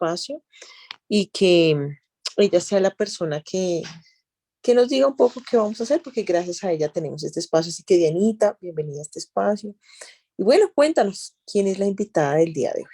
espacio y que ella sea la persona que nos diga un poco qué vamos a hacer, porque gracias a ella tenemos este espacio. Así que Dianita, bienvenida a este espacio. Y bueno, cuéntanos, ¿quién es la invitada del día de hoy?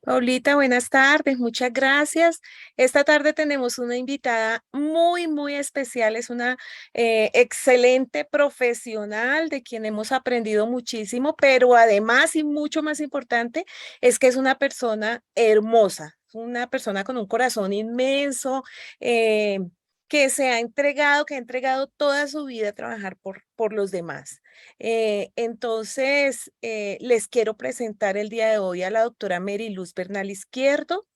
Paulita, buenas tardes, muchas gracias. Esta tarde tenemos una invitada muy, muy especial. Es una excelente profesional de quien hemos aprendido muchísimo, pero además y mucho más importante es que es una persona hermosa, una persona con un corazón inmenso, eh, que ha entregado toda su vida a trabajar por los demás. Les quiero presentar el día de hoy a la doctora Mary Luz Bernal Izquierdo.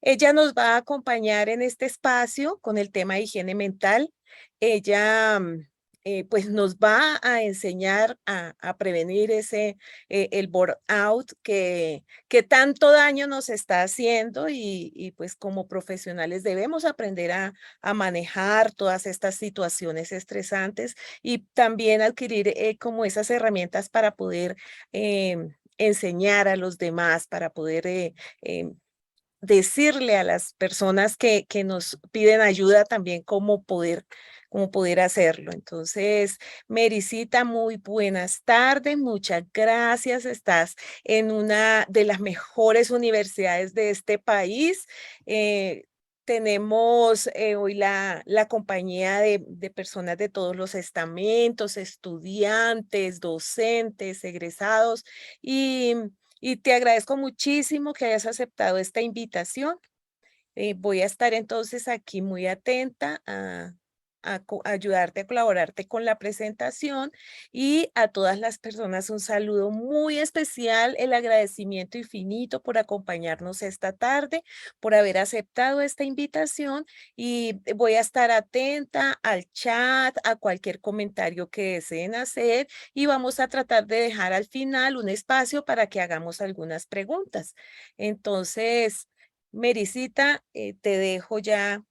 Ella nos va a acompañar en este espacio con el tema de higiene mental. Ella pues nos va a enseñar a prevenir el burnout que tanto daño nos está haciendo y pues como profesionales debemos aprender a manejar todas estas situaciones estresantes y también adquirir como esas herramientas para poder enseñar a los demás, para poder decirle a las personas que nos piden ayuda también cómo poder hacerlo. Entonces, Mericita, muy buenas tardes, muchas gracias. Estás en una de las mejores universidades de este país. Eh, Tenemos hoy la compañía de personas de todos los estamentos, estudiantes, docentes, egresados, y y te agradezco muchísimo que hayas aceptado esta invitación. Voy a estar entonces aquí muy atenta a ayudarte, a colaborarte con la presentación y a todas las personas un saludo muy especial, el agradecimiento infinito por acompañarnos esta tarde, por haber aceptado esta invitación y voy a estar atenta al chat, a cualquier comentario que deseen hacer y vamos a tratar de dejar al final un espacio para que hagamos algunas preguntas. Entonces, Mericita, te dejo ya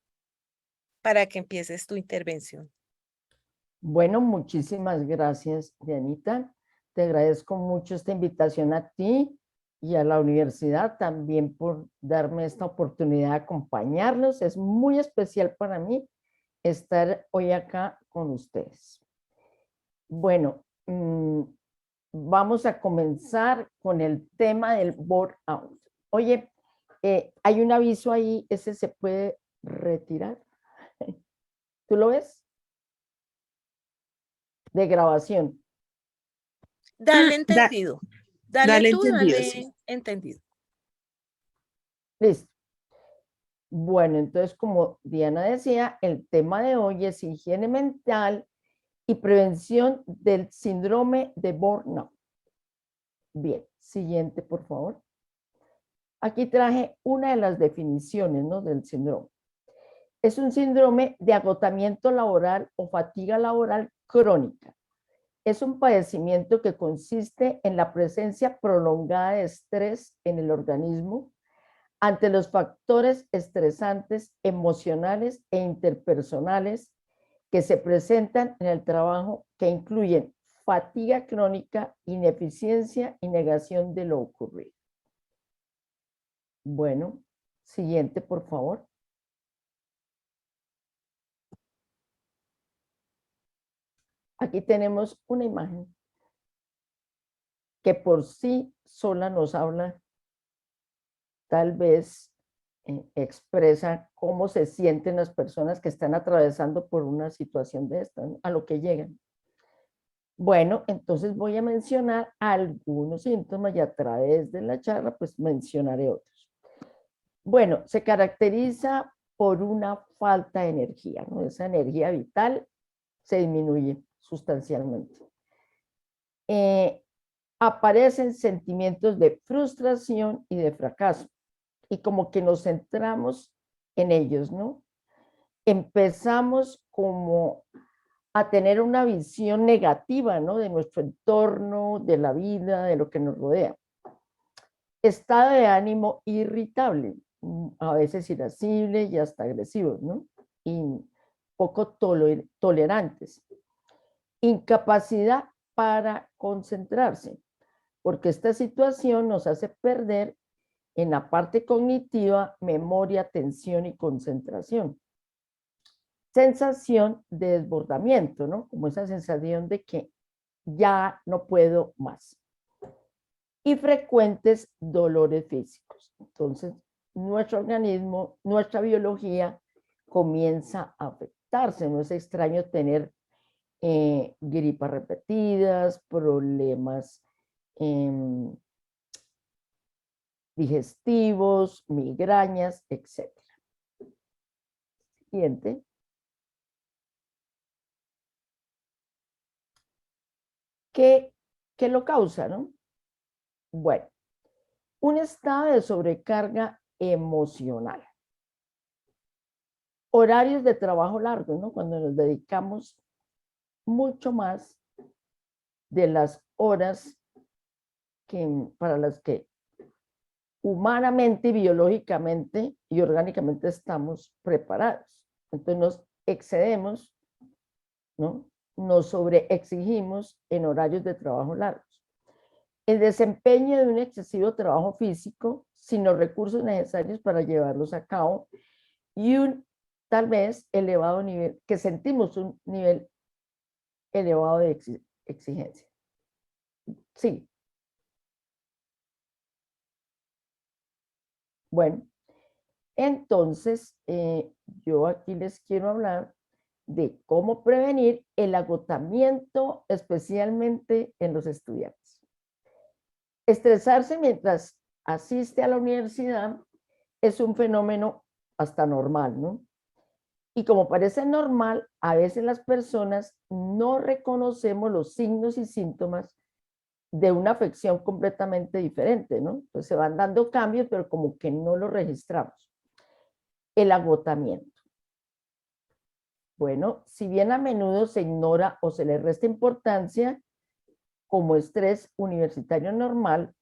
para que empieces tu intervención. Bueno, muchísimas gracias, Dianita. Te agradezco mucho esta invitación a ti y a la universidad también por darme esta oportunidad de acompañarlos. Es muy especial para mí estar hoy acá con ustedes. Bueno, vamos a comenzar con el tema del burnout. Oye, hay un aviso ahí, ¿ese se puede retirar? ¿Tú lo ves? De grabación. Dale Da- entendido. Dale dale tú, entendido, sí. dale entendido. Listo. Bueno, entonces, como Diana decía, el tema de hoy es higiene mental y prevención del síndrome de burnout. Bien, siguiente, por favor. Aquí traje una de las definiciones, ¿no?, del síndrome. Es un síndrome de agotamiento laboral o fatiga laboral crónica. Es un padecimiento que consiste en la presencia prolongada de estrés en el organismo ante los factores estresantes emocionales e interpersonales que se presentan en el trabajo, que incluyen fatiga crónica, ineficiencia y negación de lo ocurrido. Bueno, siguiente, por favor. Aquí tenemos una imagen que por sí sola nos habla, tal vez expresa cómo se sienten las personas que están atravesando por una situación de esta, ¿no?, a lo que llegan. Bueno, entonces voy a mencionar algunos síntomas y a través de la charla pues mencionaré otros. Bueno, se caracteriza por una falta de energía, ¿no? Esa energía vital se disminuye sustancialmente. Aparecen sentimientos de frustración y de fracaso y como que nos centramos en ellos, ¿no? Empezamos como a tener una visión negativa, ¿no?, de nuestro entorno, de la vida, de lo que nos rodea. Estado de ánimo irritable, a veces irascible y hasta agresivos, ¿no?, y poco tolerantes. Incapacidad para concentrarse, porque esta situación nos hace perder en la parte cognitiva, memoria, atención y concentración. Sensación de desbordamiento, ¿no? Como esa sensación de que ya no puedo más. Y frecuentes dolores físicos. Entonces, nuestro organismo, nuestra biología comienza a afectarse. No es extraño tener gripas repetidas, problemas digestivos, migrañas, etc. Siguiente. ¿Qué lo causa, no? Bueno, un estado de sobrecarga emocional. Horarios de trabajo largos, ¿no? Cuando nos dedicamos mucho más de las horas para las que humanamente, biológicamente y orgánicamente estamos preparados. Entonces nos excedemos, ¿no? Nos sobreexigimos en horarios de trabajo largos. El desempeño de un excesivo trabajo físico sin los recursos necesarios para llevarlos a cabo y un tal vez elevado nivel, que sentimos un nivel elevado de exigencia. Sí. Bueno, entonces yo aquí les quiero hablar de cómo prevenir el agotamiento, especialmente en los estudiantes. Estresarse mientras asiste a la universidad es un fenómeno hasta normal, ¿no? Y como parece normal, a veces las personas no reconocemos los signos y síntomas de una afección completamente diferente, ¿no? Entonces se van dando cambios, pero como que no lo registramos. El agotamiento. Bueno, si bien a menudo se ignora o se le resta importancia como estrés universitario normal,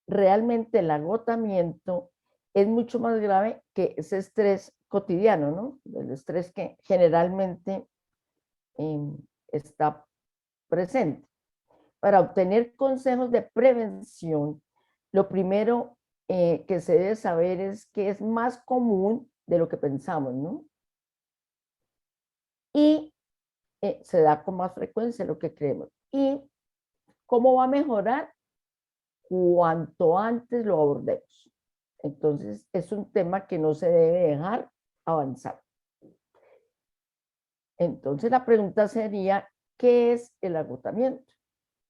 realmente el agotamiento es mucho más grave que ese estrés cotidiano, ¿no? El estrés que generalmente está presente. Para obtener consejos de prevención, lo primero que se debe saber es que es más común de lo que pensamos, ¿no? Y se da con más frecuencia de lo que creemos. ¿Y cómo va a mejorar? Cuanto antes lo abordemos. Entonces, es un tema que no se debe dejar avanzar. Entonces, la pregunta sería, ¿qué es el agotamiento?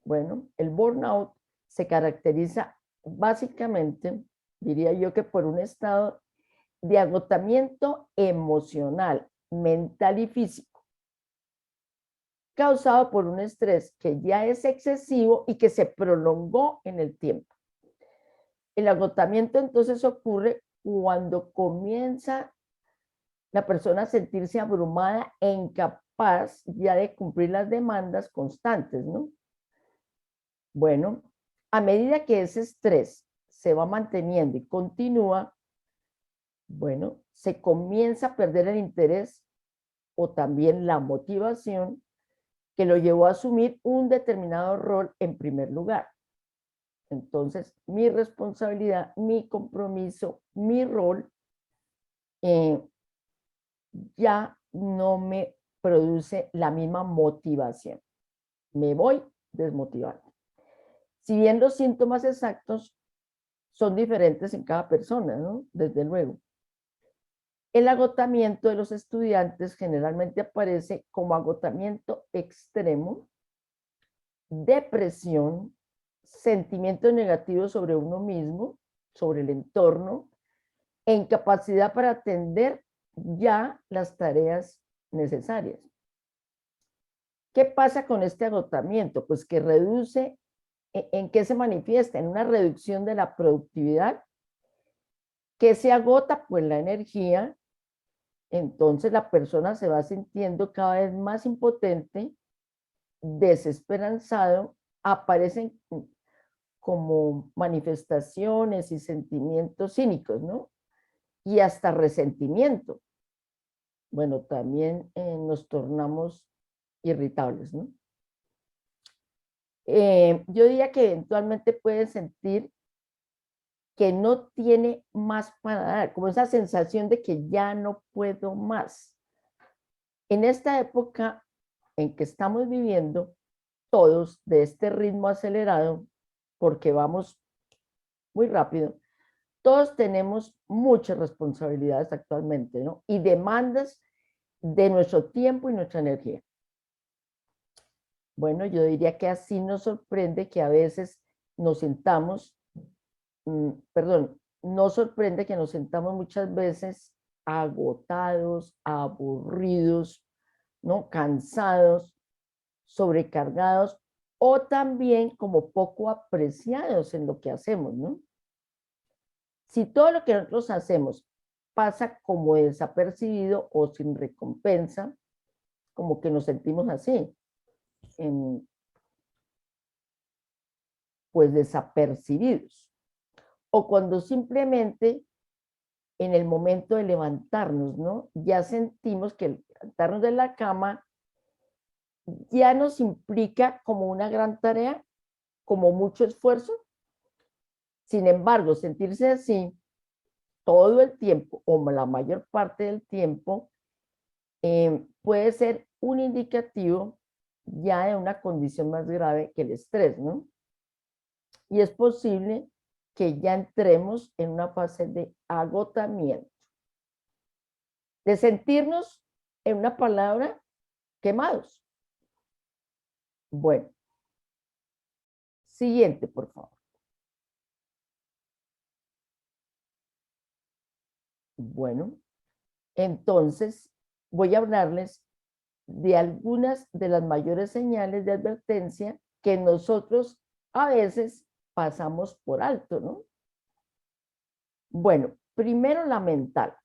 Bueno, el burnout se caracteriza básicamente, diría yo, que por un estado de agotamiento emocional, mental y físico, causado por un estrés que ya es excesivo y que se prolongó en el tiempo. El agotamiento entonces ocurre cuando comienza la persona a sentirse abrumada e incapaz ya de cumplir las demandas constantes, ¿no? Bueno, a medida que ese estrés se va manteniendo y continúa, bueno, se comienza a perder el interés o también la motivación que lo llevó a asumir un determinado rol en primer lugar. Entonces, mi responsabilidad, mi compromiso, mi rol ya no me produce la misma motivación. Me voy desmotivando. Si bien los síntomas exactos son diferentes en cada persona, ¿no? Desde luego. El agotamiento de los estudiantes generalmente aparece como agotamiento extremo, depresión, sentimientos negativos sobre uno mismo, sobre el entorno, e incapacidad para atender ya las tareas necesarias. ¿Qué pasa con este agotamiento? Pues que reduce, ¿en qué se manifiesta? En una reducción de la productividad, que se agota pues la energía, entonces la persona se va sintiendo cada vez más impotente, desesperanzado, aparecen como manifestaciones y sentimientos cínicos, ¿no? Y hasta resentimiento. Bueno, también nos tornamos irritables, ¿no? Yo diría que eventualmente pueden sentir que no tiene más para dar, como esa sensación de que ya no puedo más. En esta época en que estamos viviendo, todos de este ritmo acelerado, porque vamos muy rápido, todos tenemos muchas responsabilidades actualmente, ¿no? Y demandas de nuestro tiempo y nuestra energía. Bueno, yo diría que así nos sorprende que a veces nos sentamos, nos sorprende que nos sentamos muchas veces agotados, aburridos, ¿no? Cansados, sobrecargados o también como poco apreciados en lo que hacemos, ¿no? Si todo lo que nosotros hacemos pasa como desapercibido o sin recompensa, como que nos sentimos así, pues desapercibidos. O cuando simplemente en el momento de levantarnos, ¿no? Ya sentimos que el levantarnos de la cama ya nos implica como una gran tarea, como mucho esfuerzo. Sin embargo, sentirse así todo el tiempo o la mayor parte del tiempo puede ser un indicativo ya de una condición más grave que el estrés, ¿no? Y es posible que ya entremos en una fase de agotamiento, de sentirnos, en una palabra, quemados. Bueno, siguiente, por favor. Bueno, entonces voy a hablarles de algunas de las mayores señales de advertencia que nosotros a veces pasamos por alto, ¿no? Bueno, primero la mental.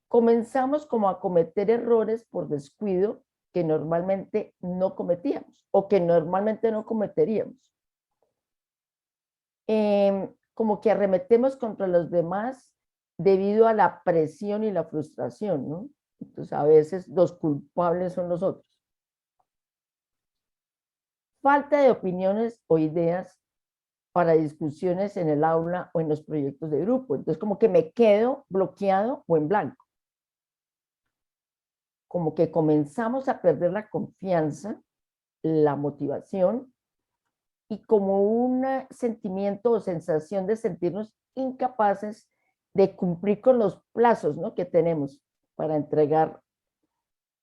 Comenzamos como a cometer errores por descuido que normalmente no cometíamos o que normalmente no cometeríamos. Como que arremetemos contra los demás debido a la presión y la frustración, ¿no? Entonces a veces los culpables son los otros. Falta de opiniones o ideas para discusiones en el aula o en los proyectos de grupo. Entonces como que me quedo bloqueado o en blanco. Como que comenzamos a perder la confianza, la motivación y como un sentimiento o sensación de sentirnos incapaces de cumplir con los plazos, ¿no? Que tenemos para entregar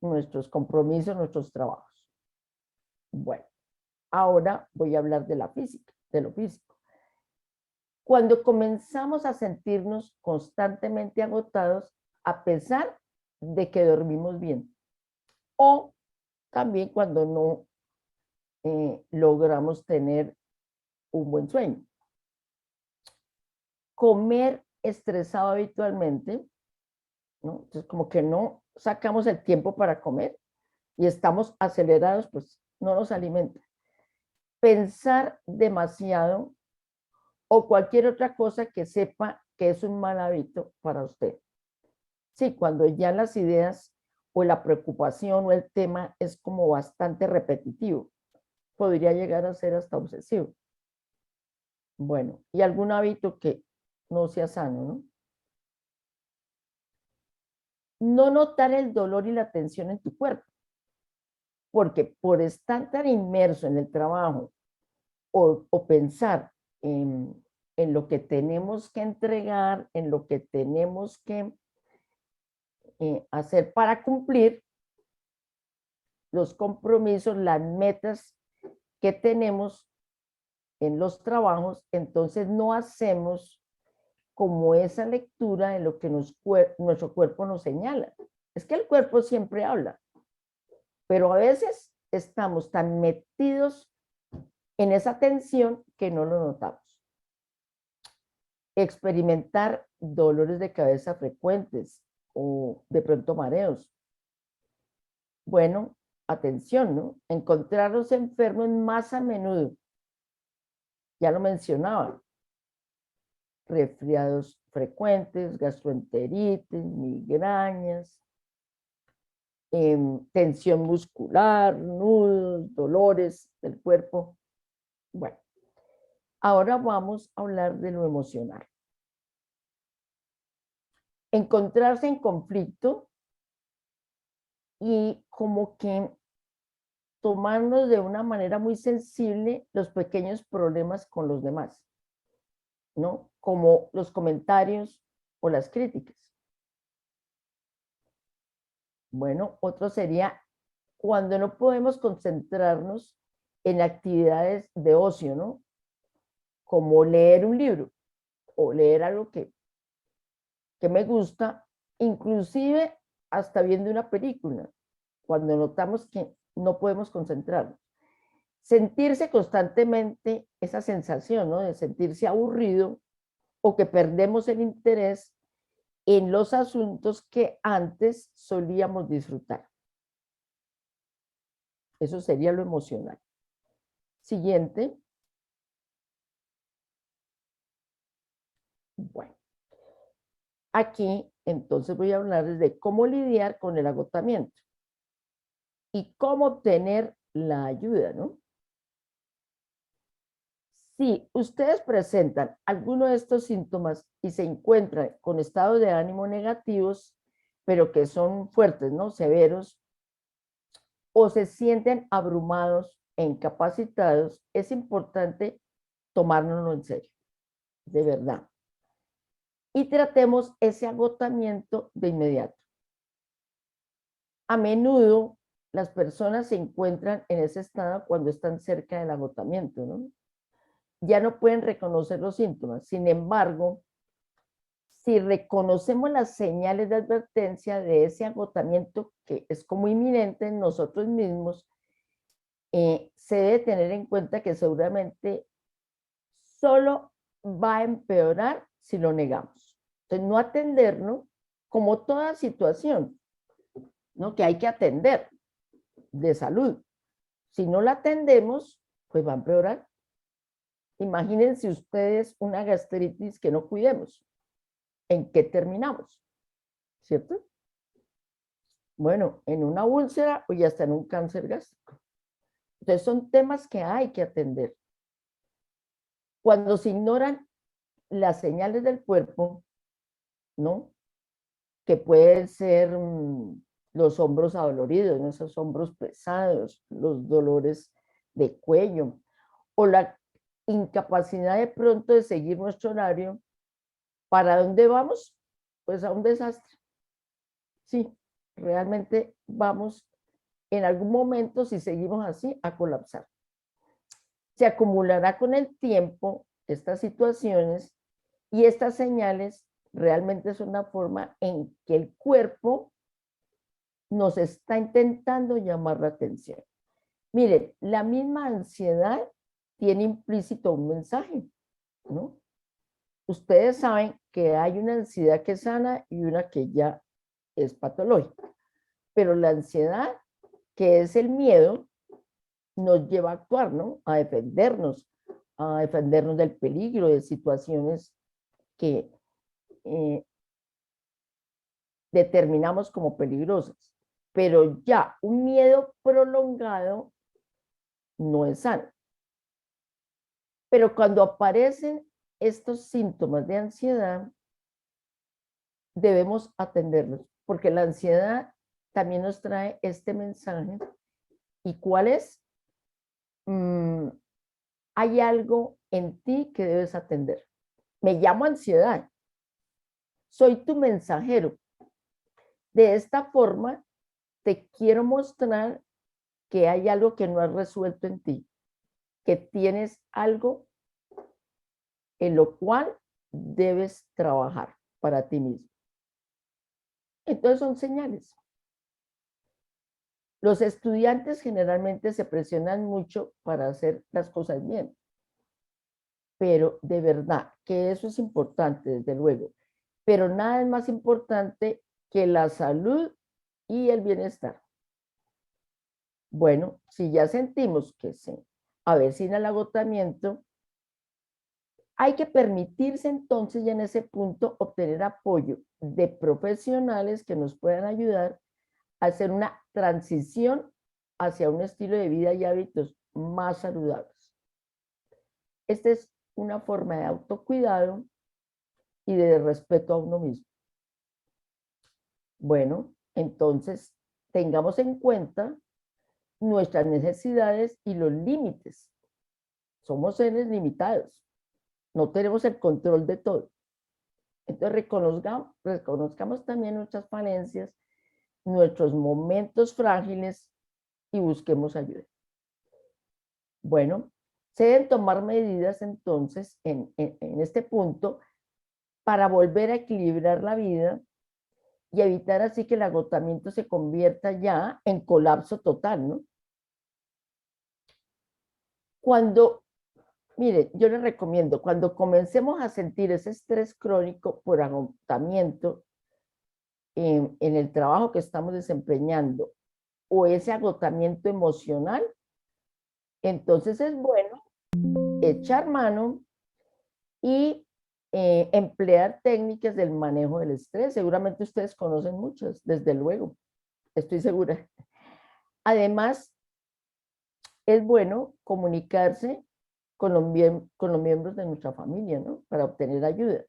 nuestros compromisos, nuestros trabajos. Bueno, ahora voy a hablar de la física, de lo físico. Cuando comenzamos a sentirnos constantemente agotados, a pesar de que dormimos bien, o también cuando no logramos tener un buen sueño. Comer estresado habitualmente, ¿no? Entonces, como que no sacamos el tiempo para comer y estamos acelerados, pues no nos alimenta. Pensar demasiado o cualquier otra cosa que sepa que es un mal hábito para usted. Sí, cuando ya las ideas o la preocupación o el tema es como bastante repetitivo, podría llegar a ser hasta obsesivo. Bueno, y algún hábito que no sea sano, ¿no? No notar el dolor y la tensión en tu cuerpo, porque por estar tan inmerso en el trabajo o pensar en lo que tenemos que entregar, en lo que tenemos que hacer para cumplir los compromisos, las metas que tenemos en los trabajos, entonces no hacemos como esa lectura de lo que nuestro cuerpo nos señala. Es que el cuerpo siempre habla, pero a veces estamos tan metidos en esa tensión que no lo notamos. Experimentar dolores de cabeza frecuentes o de pronto mareos. Bueno, atención, ¿no? Encontrarlos enfermos más a menudo. Ya lo mencionaba. Resfriados frecuentes, gastroenteritis, migrañas, tensión muscular, nudos, dolores del cuerpo. Bueno, Ahora vamos a hablar de lo emocional. Encontrarse en conflicto y como que tomarnos de una manera muy sensible los pequeños problemas con los demás, ¿no? Como los comentarios o las críticas. Bueno, otro sería cuando no podemos concentrarnos en actividades de ocio, ¿no? Como leer un libro o leer algo que me gusta, inclusive hasta viendo una película, cuando notamos que no podemos concentrarnos. Sentirse constantemente esa sensación, ¿no? De sentirse aburrido o que perdemos el interés en los asuntos que antes solíamos disfrutar. Eso sería lo emocional. Siguiente. Bueno, aquí entonces voy a hablarles de cómo lidiar con el agotamiento y cómo obtener la ayuda, ¿no? Si ustedes presentan alguno de estos síntomas y se encuentran con estados de ánimo negativos, pero que son fuertes, ¿no? Severos, o se sienten abrumados e incapacitados, es importante tomárnoslo en serio, de verdad. Y tratemos ese agotamiento de inmediato. A menudo las personas se encuentran en ese estado cuando están cerca del agotamiento, ¿no? Ya no pueden reconocer los síntomas. Sin embargo, si reconocemos las señales de advertencia de ese agotamiento que es como inminente en nosotros mismos, se debe tener en cuenta que seguramente solo va a empeorar si lo negamos. Entonces, no atendernos como toda situación, ¿no? Que hay que atender de salud. Si no la atendemos, pues va a empeorar. Imagínense ustedes una gastritis que no cuidemos. ¿En qué terminamos? ¿Cierto? Bueno, en una úlcera o ya está en un cáncer gástrico. Entonces son temas que hay que atender. Cuando se ignoran las señales del cuerpo, ¿no? Que pueden ser los hombros adoloridos, ¿no? Esos hombros pesados, los dolores de cuello, o la incapacidad de pronto de seguir nuestro horario. ¿Para dónde vamos? Pues a un desastre. Sí, realmente vamos en algún momento, si seguimos así, a colapsar. Se acumulará con el tiempo estas situaciones y estas señales realmente son una forma en que el cuerpo nos está intentando llamar la atención. Miren, la misma ansiedad tiene implícito un mensaje, ¿no? Ustedes saben que hay una ansiedad que es sana y una que ya es patológica, pero la ansiedad, que es el miedo, nos lleva a actuar, ¿no? A defendernos del peligro, de situaciones que determinamos como peligrosas. Pero ya un miedo prolongado no es sano. Pero cuando aparecen estos síntomas de ansiedad, debemos atenderlos, porque la ansiedad también nos trae este mensaje. ¿Y cuál es? Hay algo en ti que debes atender. Me llamo ansiedad. Soy tu mensajero. De esta forma, te quiero mostrar que hay algo que no has resuelto en ti, que tienes algo en lo cual debes trabajar para ti mismo. Entonces son señales. Los estudiantes generalmente se presionan mucho para hacer las cosas bien, pero de verdad que eso es importante, desde luego, pero nada es más importante que la salud y el bienestar. Bueno, si ya sentimos que se avecina el agotamiento, hay que permitirse entonces ya en ese punto obtener apoyo de profesionales que nos puedan ayudar a hacer una transición hacia un estilo de vida y hábitos más saludables. Este es una forma de autocuidado y de respeto a uno mismo. Bueno, entonces tengamos en cuenta nuestras necesidades y los límites. Somos seres limitados, no tenemos el control de todo. Entonces reconozcamos también nuestras falencias, nuestros momentos frágiles y busquemos ayuda. Bueno, se deben tomar medidas entonces en este punto para volver a equilibrar la vida y evitar así que el agotamiento se convierta ya en colapso total, ¿no? Mire, yo les recomiendo, cuando comencemos a sentir ese estrés crónico por agotamiento en el trabajo que estamos desempeñando o ese agotamiento emocional, entonces es bueno echar mano y emplear técnicas del manejo del estrés. Seguramente ustedes conocen muchas, desde luego, estoy segura. Además, es bueno comunicarse con los miembros de nuestra familia, ¿no? Para obtener ayuda.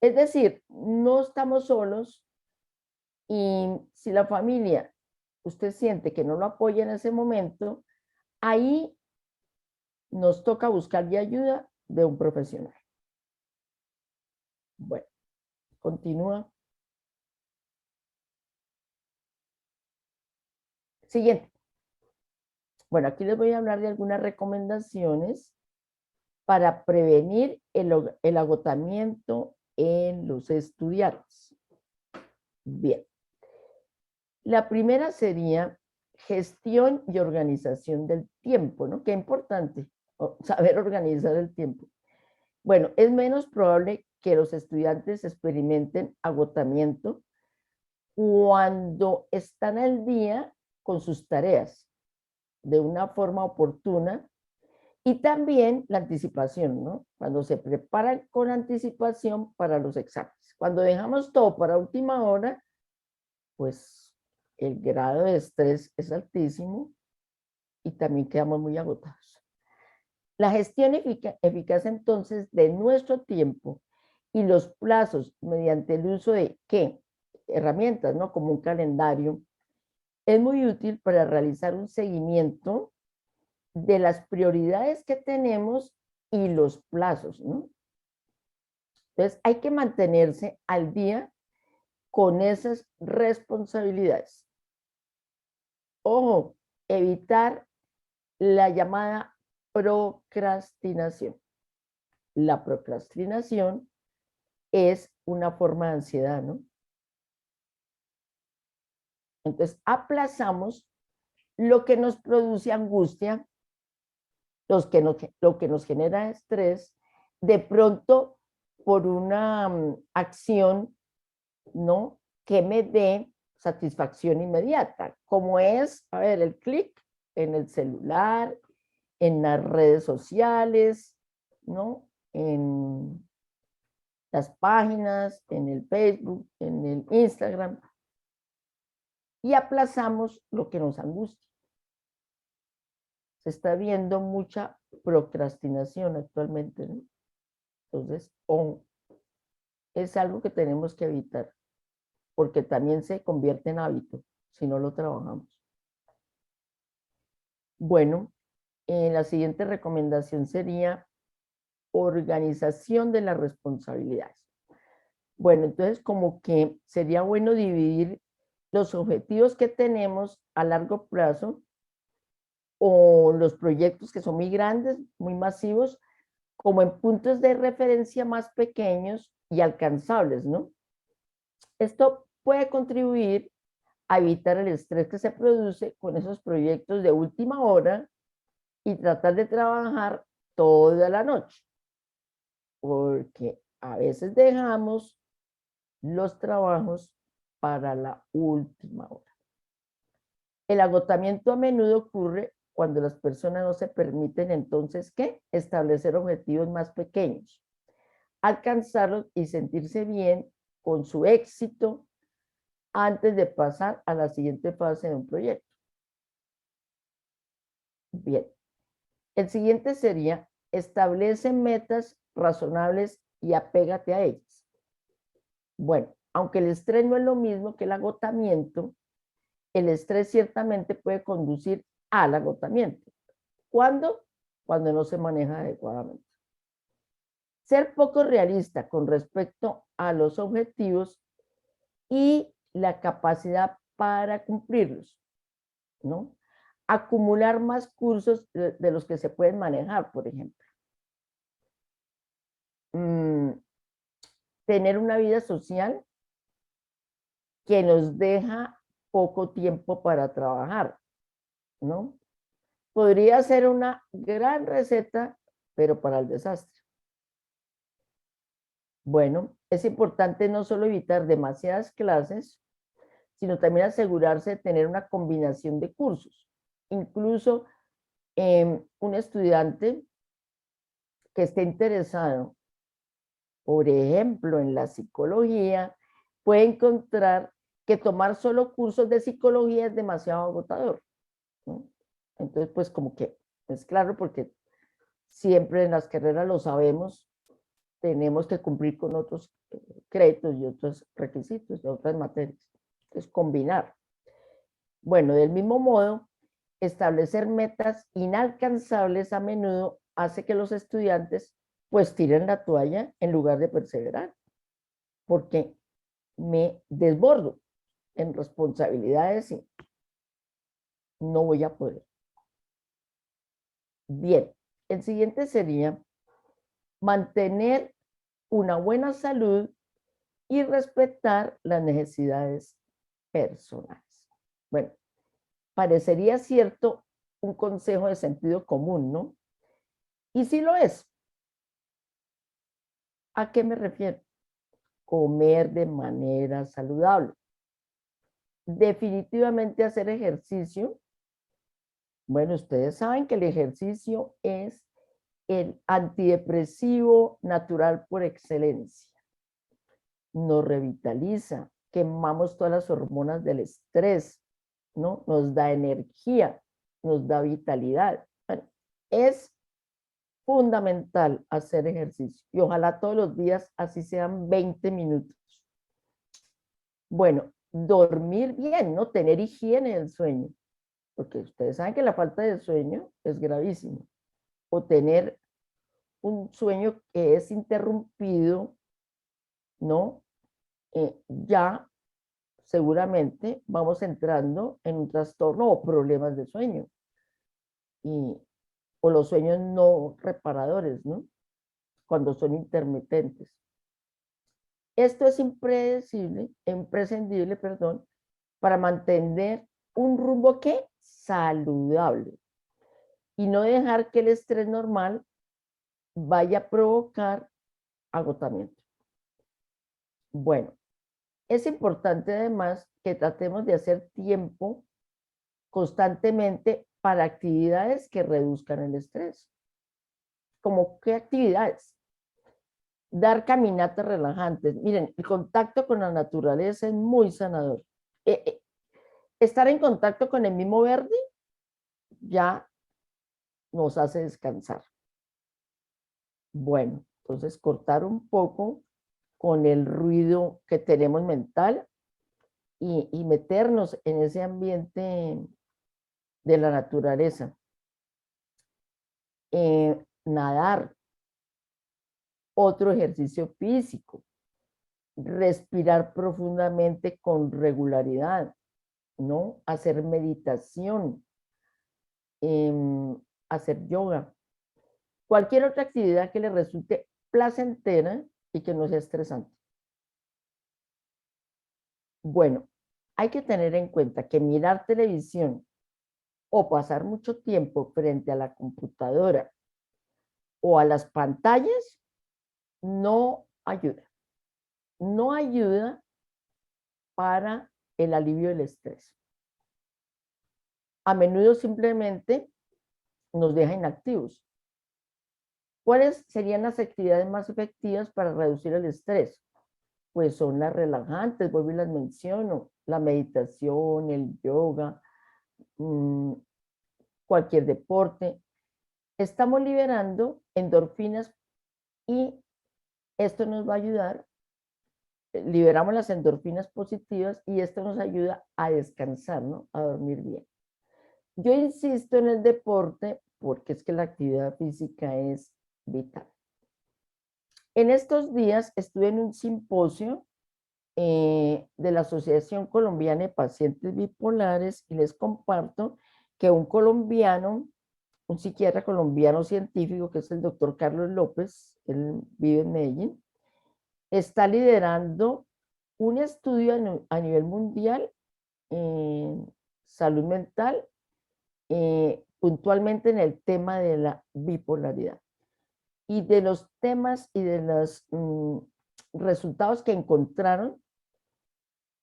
Es decir, no estamos solos y si la familia, usted siente que no lo apoya en ese momento, ahí nos toca buscar ayuda de un profesional. Bueno, continúa. Siguiente. Bueno, aquí les voy a hablar de algunas recomendaciones para prevenir el agotamiento en los estudiantes. Bien. La primera sería gestión y organización del tiempo, ¿no? Qué importante saber organizar el tiempo. Bueno, es menos probable que los estudiantes experimenten agotamiento cuando están al día con sus tareas de una forma oportuna y también la anticipación, ¿no? Cuando se preparan con anticipación para los exámenes. Cuando dejamos todo para última hora, pues el grado de estrés es altísimo y también quedamos muy agotados. La gestión eficaz entonces de nuestro tiempo y los plazos mediante el uso de ¿qué? Herramientas, ¿no? Como un calendario, es muy útil para realizar un seguimiento de las prioridades que tenemos y los plazos, ¿no? Entonces hay que mantenerse al día con esas responsabilidades. Ojo, evitar la llamada procrastinación. La procrastinación es una forma de ansiedad, ¿no? Entonces aplazamos lo que nos produce angustia, lo que nos genera estrés, de pronto por una acción, ¿no? Que me dé satisfacción inmediata, como es, a ver, el clic en el celular, en las redes sociales, ¿no? En las páginas, en el Facebook, en el Instagram, y aplazamos lo que nos angustia. Se está viendo mucha procrastinación actualmente, ¿no? Entonces, es algo que tenemos que evitar, porque también se convierte en hábito si no lo trabajamos. Bueno, la siguiente recomendación sería organización de las responsabilidades. Bueno, entonces como que sería bueno dividir los objetivos que tenemos a largo plazo o los proyectos que son muy grandes, muy masivos, como en puntos de referencia más pequeños y alcanzables, ¿no? Esto puede contribuir a evitar el estrés que se produce con esos proyectos de última hora y tratar de trabajar toda la noche, porque a veces dejamos los trabajos para la última hora. El agotamiento a menudo ocurre cuando las personas no se permiten entonces, ¿qué? Establecer objetivos más pequeños, alcanzarlos y sentirse bien con su éxito antes de pasar a la siguiente fase de un proyecto. Bien, el siguiente sería establece metas razonables y apégate a ellas. Bueno, aunque el estrés no es lo mismo que el agotamiento, el estrés ciertamente puede conducir al agotamiento. ¿Cuándo? Cuando no se maneja adecuadamente. Ser poco realista con respecto a los objetivos y la capacidad para cumplirlos, ¿no? Acumular más cursos de los que se pueden manejar, por ejemplo. Tener una vida social que nos deja poco tiempo para trabajar, ¿no? Podría ser una gran receta, pero para el desastre. Bueno, es importante no solo evitar demasiadas clases, sino también asegurarse de tener una combinación de cursos. Incluso un estudiante que esté interesado, por ejemplo, en la psicología, puede encontrar que tomar solo cursos de psicología es demasiado agotador, ¿no? Entonces, pues como que es claro, porque siempre en las carreras lo sabemos, tenemos que cumplir con otros créditos y otros requisitos de otras materias. Es combinar. Bueno, del mismo modo, establecer metas inalcanzables a menudo hace que los estudiantes pues tiren la toalla en lugar de perseverar, porque me desbordo en responsabilidades y no voy a poder. Bien, el siguiente sería mantener una buena salud y respetar las necesidades personales. Bueno, parecería cierto un consejo de sentido común, ¿no? Y sí lo es. ¿A qué me refiero? Comer de manera saludable. Definitivamente hacer ejercicio. Bueno, ustedes saben que el ejercicio es el antidepresivo natural por excelencia. Nos revitaliza, quemamos todas las hormonas del estrés, ¿no? Nos da energía, nos da vitalidad. Bueno, es fundamental hacer ejercicio y ojalá todos los días, así sean 20 minutos. Bueno, dormir bien, ¿no? Tener higiene del sueño, porque ustedes saben que la falta de sueño es gravísimo. O tener un sueño que es interrumpido, ¿no? Ya seguramente vamos entrando en un trastorno o problemas de sueño. O los sueños no reparadores, ¿no? Cuando son intermitentes. Esto es imprescindible, perdón, para mantener un rumbo que saludable y no dejar que el estrés normal vaya a provocar agotamiento. Bueno, es importante además que tratemos de hacer tiempo constantemente para actividades que reduzcan el estrés. ¿Cómo qué actividades? Dar caminatas relajantes. Miren, el contacto con la naturaleza es muy sanador. Estar en contacto con el mismo verde ya nos hace descansar. Bueno, entonces cortar un poco con el ruido que tenemos mental y meternos en ese ambiente de la naturaleza. Nadar, otro ejercicio físico, respirar profundamente con regularidad, ¿no? Hacer meditación, hacer yoga, cualquier otra actividad que le resulte placentera y que no sea estresante. Bueno, hay que tener en cuenta que mirar televisión o pasar mucho tiempo frente a la computadora o a las pantallas no ayuda. No ayuda para el alivio del estrés. A menudo simplemente nos deja inactivos. ¿Cuáles serían las actividades más efectivas para reducir el estrés? Pues son las relajantes, vuelvo y las menciono, la meditación, el yoga, cualquier deporte. estamos liberando endorfinas y esto nos va a ayudar, liberamos las endorfinas positivas y esto nos ayuda a descansar, ¿no? A dormir bien. Yo insisto en el deporte porque es que la actividad física es vital. En estos días estuve en un simposio de la Asociación Colombiana de Pacientes Bipolares y les comparto que un colombiano, un psiquiatra colombiano científico, que es el doctor Carlos López, él vive en Medellín, está liderando un estudio a nivel mundial en salud mental, puntualmente en el tema de la bipolaridad. Y de los temas y de los resultados que encontraron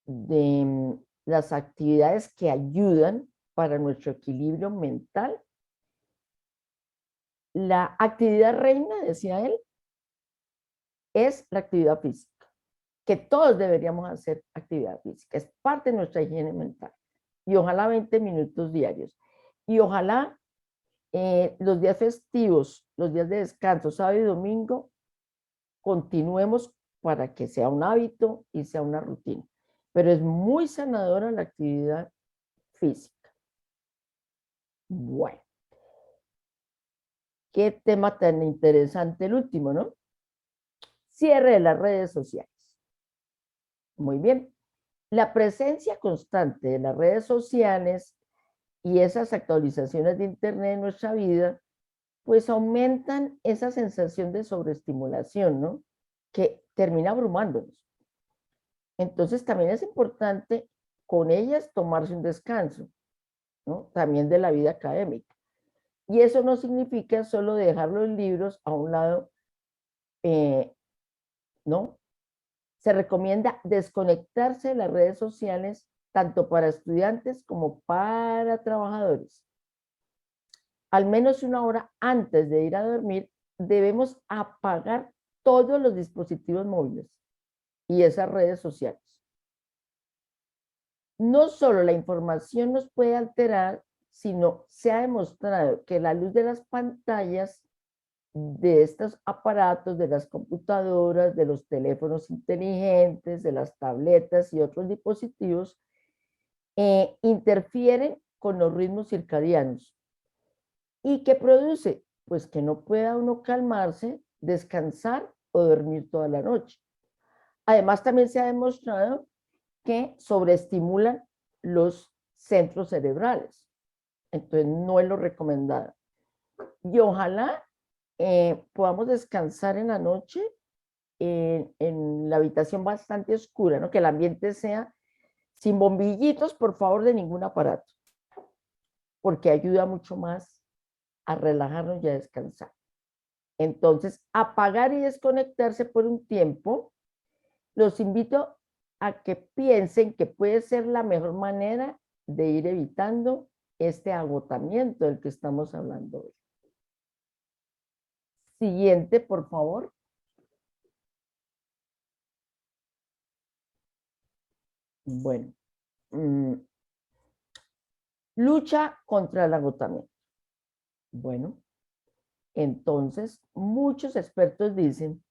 de las actividades que ayudan para nuestro equilibrio mental, la actividad reina, decía él, es la actividad física, que todos deberíamos hacer actividad física, es parte de nuestra higiene mental, y ojalá 20 minutos diarios, y ojalá los días festivos, los días de descanso, sábado y domingo, continuemos para que sea un hábito y sea una rutina, pero es muy sanadora la actividad física. Bueno, qué tema tan interesante el último, ¿no? Cierre de las redes sociales. Muy bien. La presencia constante de las redes sociales y esas actualizaciones de Internet en nuestra vida, pues aumentan esa sensación de sobreestimulación, ¿no? Que termina abrumándonos. Entonces también es importante con ellas tomarse un descanso, ¿no? También de la vida académica. Y eso no significa solo dejar los libros a un lado, ¿no? Se recomienda desconectarse de las redes sociales tanto para estudiantes como para trabajadores. Al menos una hora antes de ir a dormir, debemos apagar todos los dispositivos móviles y esas redes sociales. No solo la información nos puede alterar, sino se ha demostrado que la luz de las pantallas de estos aparatos, de las computadoras, de los teléfonos inteligentes, de las tabletas y otros dispositivos, interfieren con los ritmos circadianos. ¿Y qué produce? Pues que no pueda uno calmarse, descansar o dormir toda la noche. Además, también se ha demostrado que sobreestimulan los centros cerebrales. Entonces, no es lo recomendado. Y ojalá podamos descansar en la noche en la habitación bastante oscura, ¿no? Que el ambiente sea sin bombillitos, por favor, de ningún aparato, porque ayuda mucho más a relajarnos y a descansar. Entonces, apagar y desconectarse por un tiempo, los invito a que piensen que puede ser la mejor manera de ir evitando este agotamiento del que estamos hablando hoy. Siguiente, por favor. Bueno, lucha contra el agotamiento. Bueno, entonces muchos expertos dicen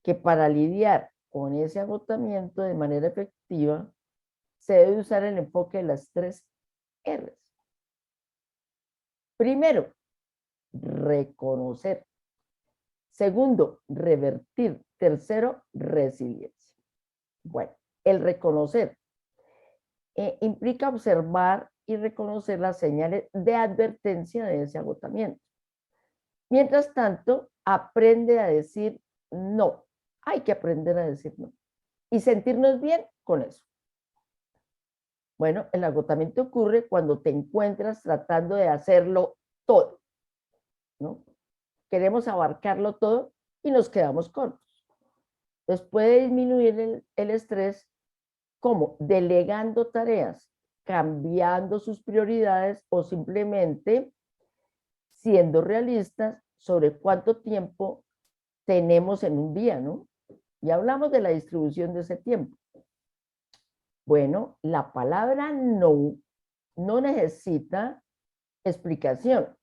que para lidiar con ese agotamiento de manera efectiva se debe usar el enfoque de las 3 R's. Primero, reconocer. Segundo, revertir. Tercero, resiliencia. Bueno, el reconocer implica observar y reconocer las señales de advertencia de ese agotamiento. Mientras tanto, aprende a decir no. Hay que aprender a decir no. Y sentirnos bien con eso. Bueno, el agotamiento ocurre cuando te encuentras tratando de hacerlo todo, ¿no? Queremos abarcarlo todo y nos quedamos cortos. Entonces puede disminuir el estrés como delegando tareas, cambiando sus prioridades o simplemente siendo realistas sobre cuánto tiempo tenemos en un día, ¿no? Y hablamos de la distribución de ese tiempo. Bueno, la palabra no necesita explicación.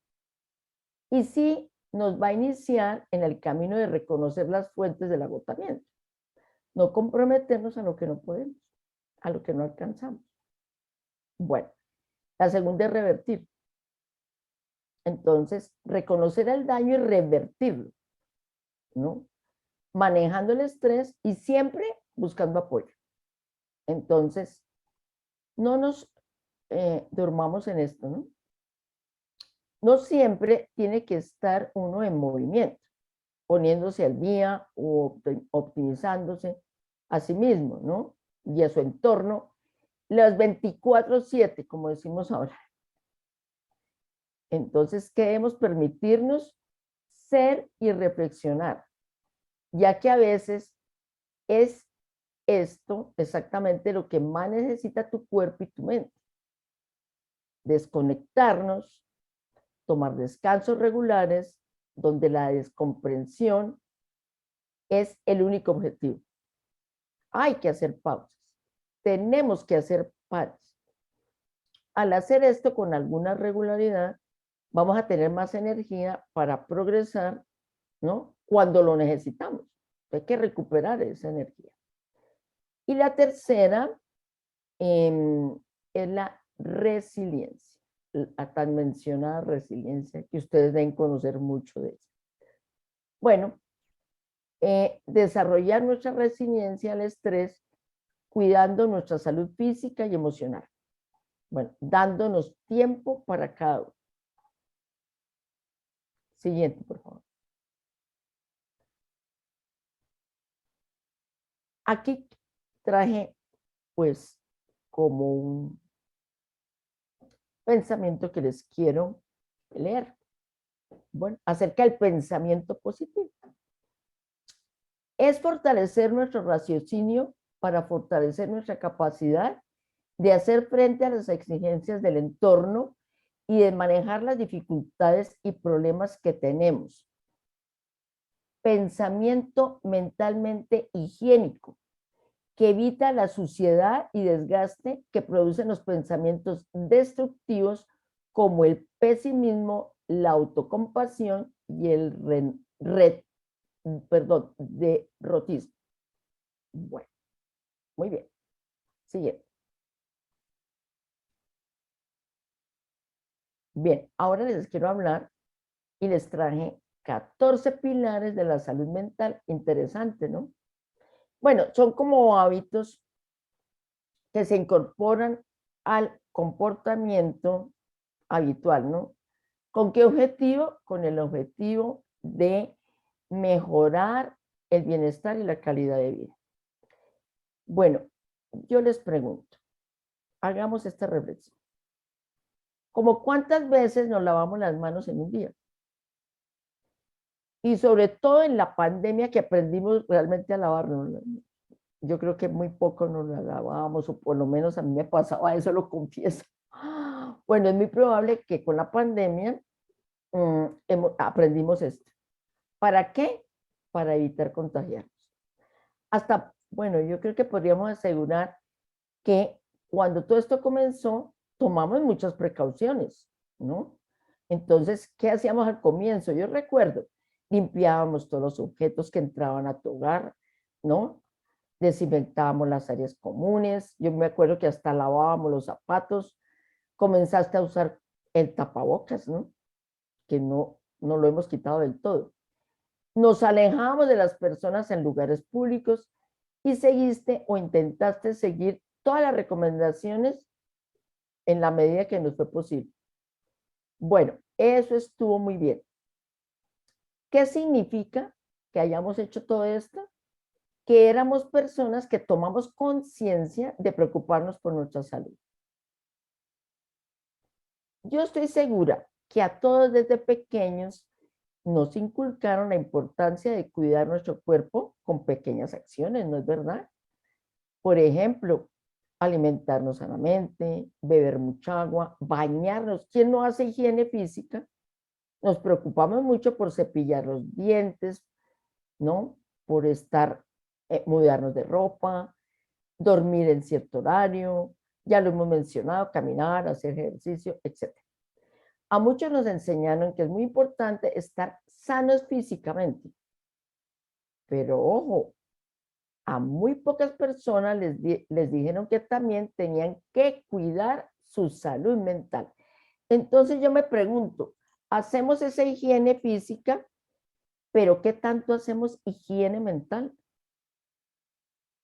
y sí nos va a iniciar en el camino de reconocer las fuentes del agotamiento. No comprometernos a lo que no podemos, a lo que no alcanzamos. Bueno, la segunda es revertir. Entonces, reconocer el daño y revertirlo, ¿no? Manejando el estrés y siempre buscando apoyo. Entonces, no nos durmamos en esto, ¿no? No siempre tiene que estar uno en movimiento, poniéndose al día o optimizándose a sí mismo, ¿no? Y a su entorno, las 24/7, como decimos ahora. Entonces, queremos permitirnos ser y reflexionar, ya que a veces es esto exactamente lo que más necesita tu cuerpo y tu mente. Desconectarnos, tomar descansos regulares, donde la descomprensión es el único objetivo. Hay que hacer pausas. Tenemos que hacer pares. Al hacer esto con alguna regularidad, vamos a tener más energía para progresar, ¿no? Cuando lo necesitamos. Hay que recuperar esa energía. Y la tercera es la resiliencia, la tan mencionada resiliencia, que ustedes deben conocer mucho de eso. Bueno, desarrollar nuestra resiliencia al estrés, cuidando nuestra salud física y emocional. Bueno, dándonos tiempo para cada uno. Siguiente, por favor. Aquí traje, pues, como un pensamiento que les quiero leer. Bueno, acerca del pensamiento positivo. Es fortalecer nuestro raciocinio para fortalecer nuestra capacidad de hacer frente a las exigencias del entorno y de manejar las dificultades y problemas que tenemos. Pensamiento mentalmente higiénico, que evita la suciedad y desgaste que producen los pensamientos destructivos como el pesimismo, la autocompasión y el derrotismo. Bueno, muy bien. Siguiente. Bien, ahora les quiero hablar y les traje 14 pilares de la salud mental. Interesante, ¿no? Bueno, son como hábitos que se incorporan al comportamiento habitual, ¿no? ¿Con qué objetivo? Con el objetivo de mejorar el bienestar y la calidad de vida. Bueno, yo les pregunto, hagamos esta reflexión. ¿Cómo cuántas veces nos lavamos las manos en un día? Y sobre todo en la pandemia que aprendimos realmente a lavarnos. Yo creo que muy poco nos la lavábamos, o por lo menos a mí me pasaba eso, lo confieso. Bueno, es muy probable que con la pandemia aprendimos esto. ¿Para qué? Para evitar contagiarnos. Hasta, bueno, yo creo que podríamos asegurar que cuando todo esto comenzó, tomamos muchas precauciones, ¿no? Entonces, ¿qué hacíamos al comienzo? Yo recuerdo, limpiábamos todos los objetos que entraban a tu hogar, ¿no? Desinfectábamos las áreas comunes. Yo me acuerdo que hasta lavábamos los zapatos. Comenzaste a usar el tapabocas, ¿no? Que no lo hemos quitado del todo. Nos alejábamos de las personas en lugares públicos y seguiste o intentaste seguir todas las recomendaciones en la medida que nos fue posible. Bueno, eso estuvo muy bien. ¿Qué significa que hayamos hecho todo esto? Que éramos personas que tomamos conciencia de preocuparnos por nuestra salud. Yo estoy segura que a todos desde pequeños nos inculcaron la importancia de cuidar nuestro cuerpo con pequeñas acciones, ¿no es verdad? Por ejemplo, alimentarnos sanamente, beber mucha agua, bañarnos. ¿Quién no hace higiene física? Nos preocupamos mucho por cepillar los dientes, ¿no? Por mudarnos de ropa, dormir en cierto horario, ya lo hemos mencionado, caminar, hacer ejercicio, etc. A muchos nos enseñaron que es muy importante estar sanos físicamente, pero ojo, a muy pocas personas les dijeron que también tenían que cuidar su salud mental. Entonces yo me pregunto, hacemos esa higiene física, pero ¿qué tanto hacemos higiene mental?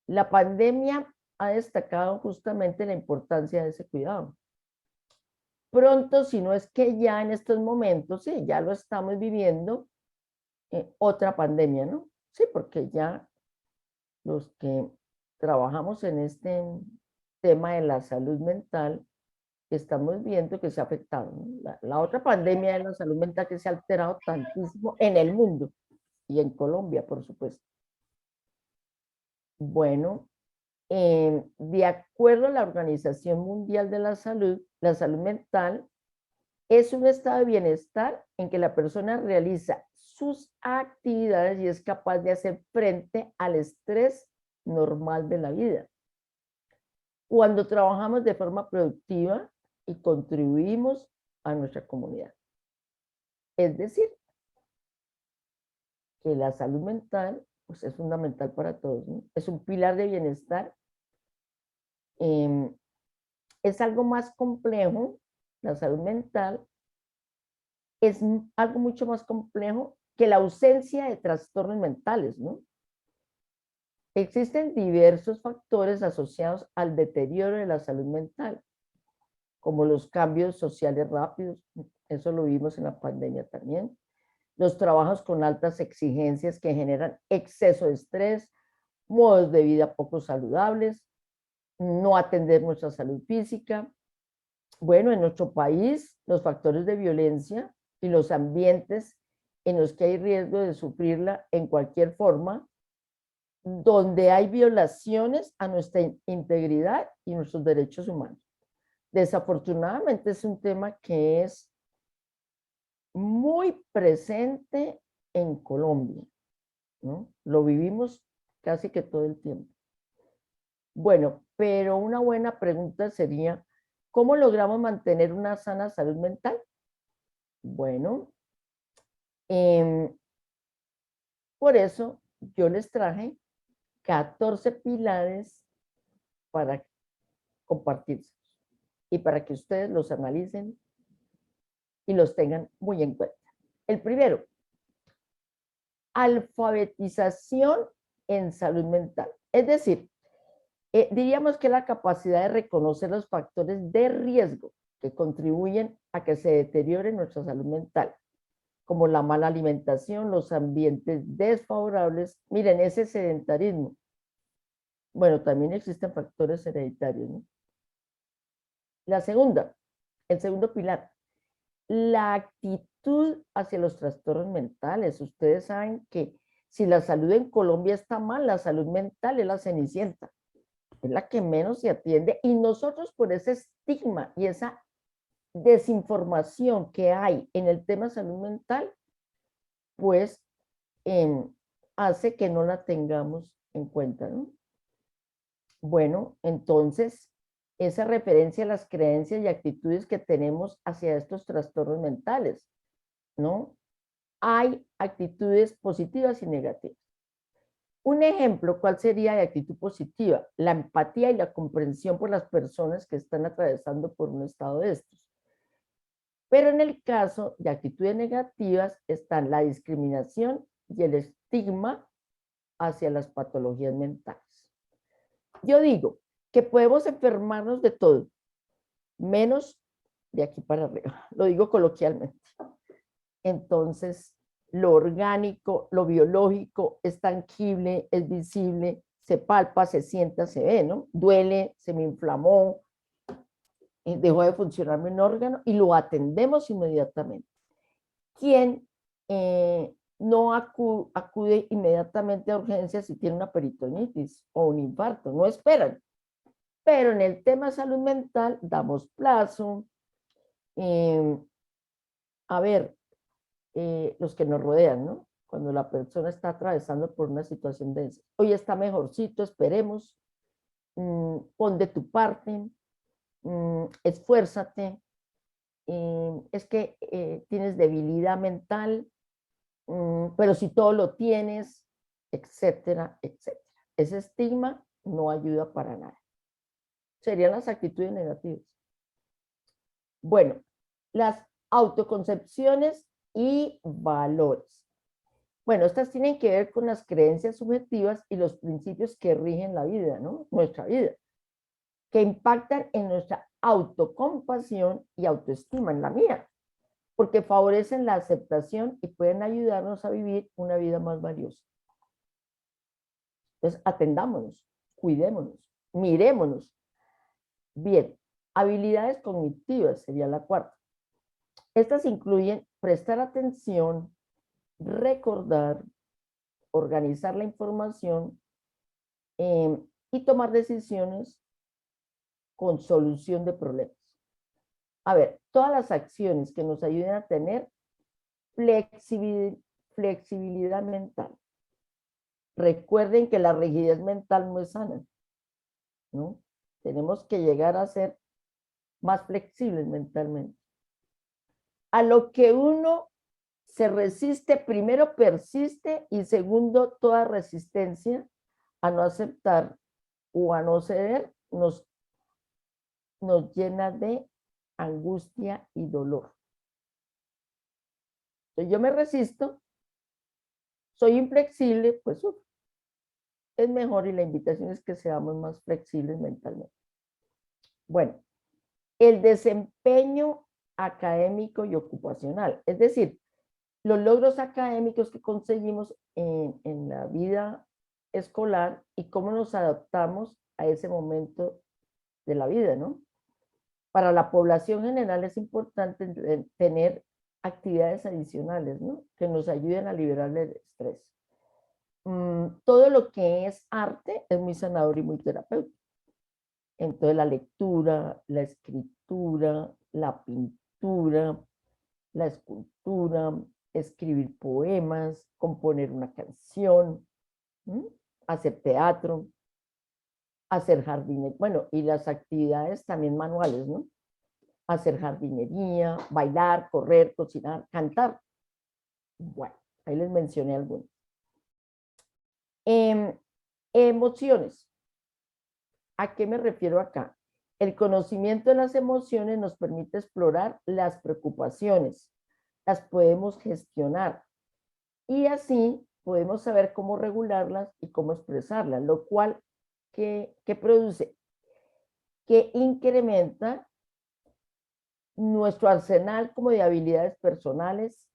La pandemia ha destacado justamente la importancia de ese cuidado. Pronto, si no es que ya en estos momentos, sí, ya lo estamos viviendo, otra pandemia, ¿no? Sí, porque ya los que trabajamos en este tema de la salud mental, estamos viendo que se ha afectado, ¿no? La otra pandemia de la salud mental que se ha alterado tantísimo en el mundo y en Colombia, por supuesto. Bueno, de acuerdo a la Organización Mundial de la salud mental es un estado de bienestar en que la persona realiza sus actividades y es capaz de hacer frente al estrés normal de la vida. Cuando trabajamos de forma productiva y contribuimos a nuestra comunidad. Es decir, que la salud mental pues, es fundamental para todos, ¿no? Es un pilar de bienestar. Es algo más complejo, la salud mental es algo mucho más complejo que la ausencia de trastornos mentales, ¿no? Existen diversos factores asociados al deterioro de la salud mental, como los cambios sociales rápidos, eso lo vimos en la pandemia también, los trabajos con altas exigencias que generan exceso de estrés, modos de vida poco saludables, no atender nuestra salud física. Bueno, en nuestro país, los factores de violencia y los ambientes en los que hay riesgo de sufrirla en cualquier forma, donde hay violaciones a nuestra integridad y nuestros derechos humanos. Desafortunadamente es un tema que es muy presente en Colombia, ¿no? Lo vivimos casi que todo el tiempo. Bueno, pero una buena pregunta sería, ¿cómo logramos mantener una sana salud mental? Bueno, por eso yo les traje 14 pilares para compartirse y para que ustedes los analicen y los tengan muy en cuenta. El primero, alfabetización en salud mental. Es decir, diríamos que la capacidad de reconocer los factores de riesgo que contribuyen a que se deteriore nuestra salud mental, como la mala alimentación, los ambientes desfavorables. Miren, ese sedentarismo. Bueno, también existen factores hereditarios, ¿no? La segunda, el segundo pilar, la actitud hacia los trastornos mentales. Ustedes saben que si la salud en Colombia está mal, la salud mental es la cenicienta, es la que menos se atiende y nosotros por ese estigma y esa desinformación que hay en el tema de salud mental, pues hace que no la tengamos en cuenta, ¿no? Bueno, entonces, esa referencia a las creencias y actitudes que tenemos hacia estos trastornos mentales, ¿no? Hay actitudes positivas y negativas. Un ejemplo, ¿cuál sería de actitud positiva? La empatía y la comprensión por las personas que están atravesando por un estado de estos. Pero en el caso de actitudes negativas están la discriminación y el estigma hacia las patologías mentales. Yo digo que podemos enfermarnos de todo, menos de aquí para arriba, lo digo coloquialmente. Entonces, lo orgánico, lo biológico es tangible, es visible, se palpa, se sienta, se ve, ¿no? Duele, se me inflamó, dejó de funcionar un órgano y lo atendemos inmediatamente. ¿Quién no acude inmediatamente a urgencias si tiene una peritonitis o un infarto? No esperan. Pero en el tema de salud mental damos plazo. A ver, los que nos rodean, ¿no? Cuando la persona está atravesando por una situación de esa. Hoy está mejorcito, esperemos. Pon de tu parte, esfuérzate. es que tienes debilidad mental, pero si todo lo tienes, etcétera, etcétera. Ese estigma no ayuda para nada. Serían las actitudes negativas. Bueno, las autoconcepciones y valores. Bueno, estas tienen que ver con las creencias subjetivas y los principios que rigen la vida, ¿no? Nuestra vida, que impactan en nuestra autocompasión y autoestima, en la mía, porque favorecen la aceptación y pueden ayudarnos a vivir una vida más valiosa. Entonces, atendámonos, cuidémonos, mirémonos. Bien, habilidades cognitivas sería la cuarta. Estas incluyen prestar atención, recordar, organizar la información y tomar decisiones con solución de problemas. A ver, todas las acciones que nos ayuden a tener flexibilidad mental. Recuerden que la rigidez mental no es sana, ¿no? Tenemos que llegar a ser más flexibles mentalmente. A lo que uno se resiste, primero persiste y segundo, toda resistencia a no aceptar o a no ceder nos llena de angustia y dolor. Entonces yo me resisto, soy inflexible, pues es mejor y la invitación es que seamos más flexibles mentalmente. Bueno, el desempeño académico y ocupacional, es decir, los logros académicos que conseguimos en la vida escolar y cómo nos adaptamos a ese momento de la vida, ¿no? Para la población general es importante tener actividades adicionales, ¿no? Que nos ayuden a liberar el estrés. Todo lo que es arte es muy sanador y muy terapéutico. Entonces la lectura, la escritura, la pintura, la escultura, escribir poemas, componer una canción, hacer teatro, hacer jardinería, bueno, y las actividades también manuales, ¿no? Hacer jardinería, bailar, correr, cocinar, cantar. Bueno, ahí les mencioné algunas. Emociones. ¿A qué me refiero acá? El conocimiento de las emociones nos permite explorar las preocupaciones, las podemos gestionar y así podemos saber cómo regularlas y cómo expresarlas, lo cual que produce, que incrementa nuestro arsenal como de habilidades personales,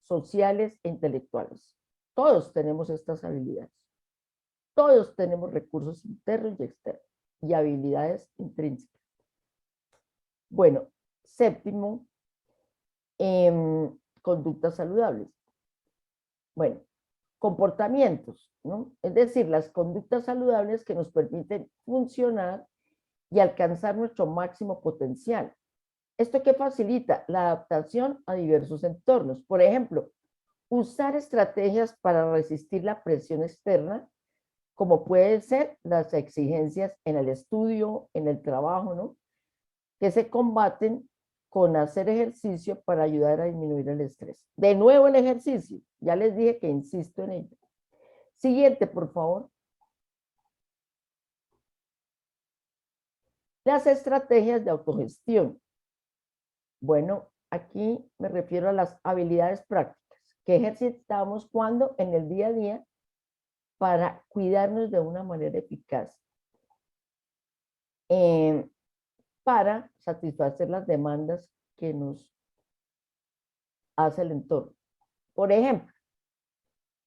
sociales e intelectuales. Todos tenemos estas habilidades. Todos tenemos recursos internos y externos y habilidades intrínsecas. Bueno, séptimo, conductas saludables. Bueno, comportamientos, ¿no? Es decir, las conductas saludables que nos permiten funcionar y alcanzar nuestro máximo potencial. ¿Esto qué facilita? La adaptación a diversos entornos. Por ejemplo, usar estrategias para resistir la presión externa, como pueden ser las exigencias en el estudio, en el trabajo, ¿no? Que se combaten con hacer ejercicio para ayudar a disminuir el estrés. De nuevo el ejercicio, ya les dije que insisto en ello. Siguiente, por favor. Las estrategias de autogestión. Bueno, aquí me refiero a las habilidades prácticas que ejercitamos cuando en el día a día para cuidarnos de una manera eficaz, para satisfacer las demandas que nos hace el entorno. Por ejemplo,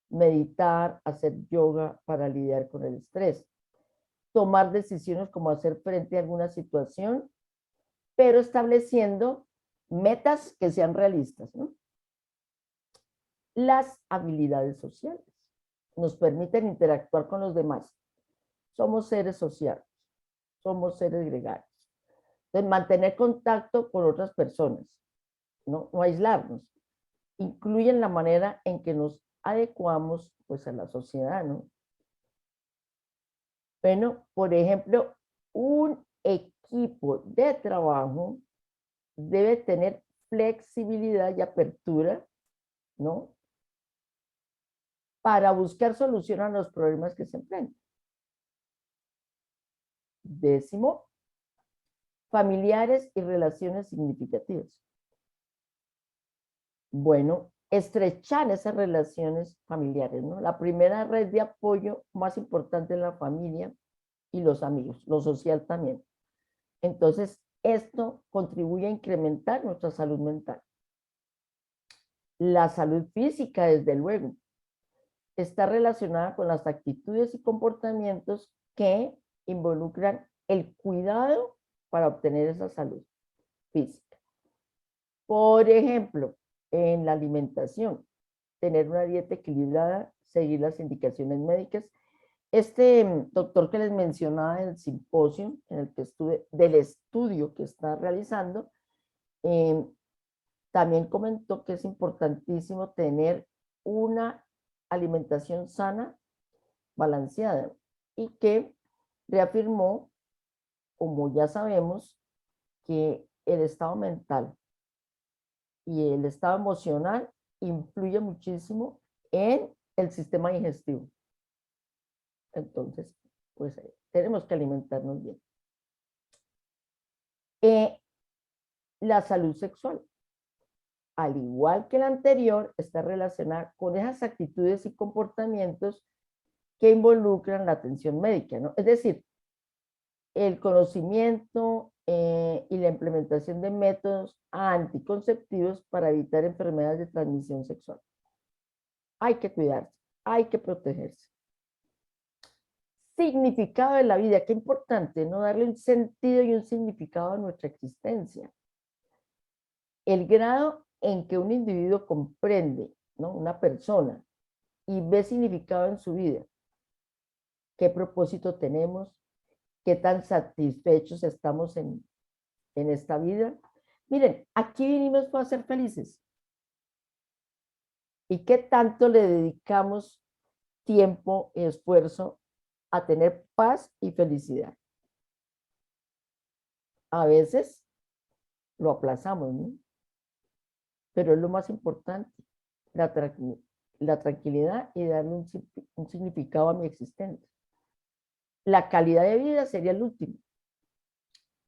meditar, hacer yoga para lidiar con el estrés, tomar decisiones como hacer frente a alguna situación, pero estableciendo metas que sean realistas, ¿no? Las habilidades sociales nos permiten interactuar con los demás. Somos seres sociales, somos seres gregarios. Entonces, mantener contacto con otras personas, no aislarnos, incluyen la manera en que nos adecuamos pues a la sociedad, ¿no? Bueno, por ejemplo, un equipo de trabajo debe tener flexibilidad y apertura, ¿no? Para buscar solución a los problemas que se enfrentan. Décimo, familiares y relaciones significativas. Bueno, estrechar esas relaciones familiares, ¿no? La primera red de apoyo más importante es la familia y los amigos, lo social también. Entonces, esto contribuye a incrementar nuestra salud mental. La salud física, desde luego, está relacionada con las actitudes y comportamientos que involucran el cuidado para obtener esa salud física. Por ejemplo, en la alimentación, tener una dieta equilibrada, seguir las indicaciones médicas. Este doctor que les mencionaba en el simposio en el que estuve, del estudio que está realizando, también comentó que es importantísimo tener una alimentación sana, balanceada, y que reafirmó, como ya sabemos, que el estado mental y el estado emocional influye muchísimo en el sistema digestivo. Entonces, pues tenemos que alimentarnos bien. La salud sexual, al igual que la anterior, está relacionada con esas actitudes y comportamientos que involucran la atención médica, ¿no? Es decir, el conocimiento y la implementación de métodos anticonceptivos para evitar enfermedades de transmisión sexual. Hay que cuidarse, hay que protegerse. Significado de la vida, qué importante, ¿no? Darle un sentido y un significado a nuestra existencia. El grado en que un individuo comprende, ¿no? Una persona, y ve significado en su vida, qué propósito tenemos, qué tan satisfechos estamos en esta vida. Miren, aquí vinimos para ser felices. ¿Y qué tanto le dedicamos tiempo y esfuerzo a tener paz y felicidad? A veces lo aplazamos, ¿no? Pero es lo más importante, la, la tranquilidad y darle un significado a mi existencia. La calidad de vida sería el último.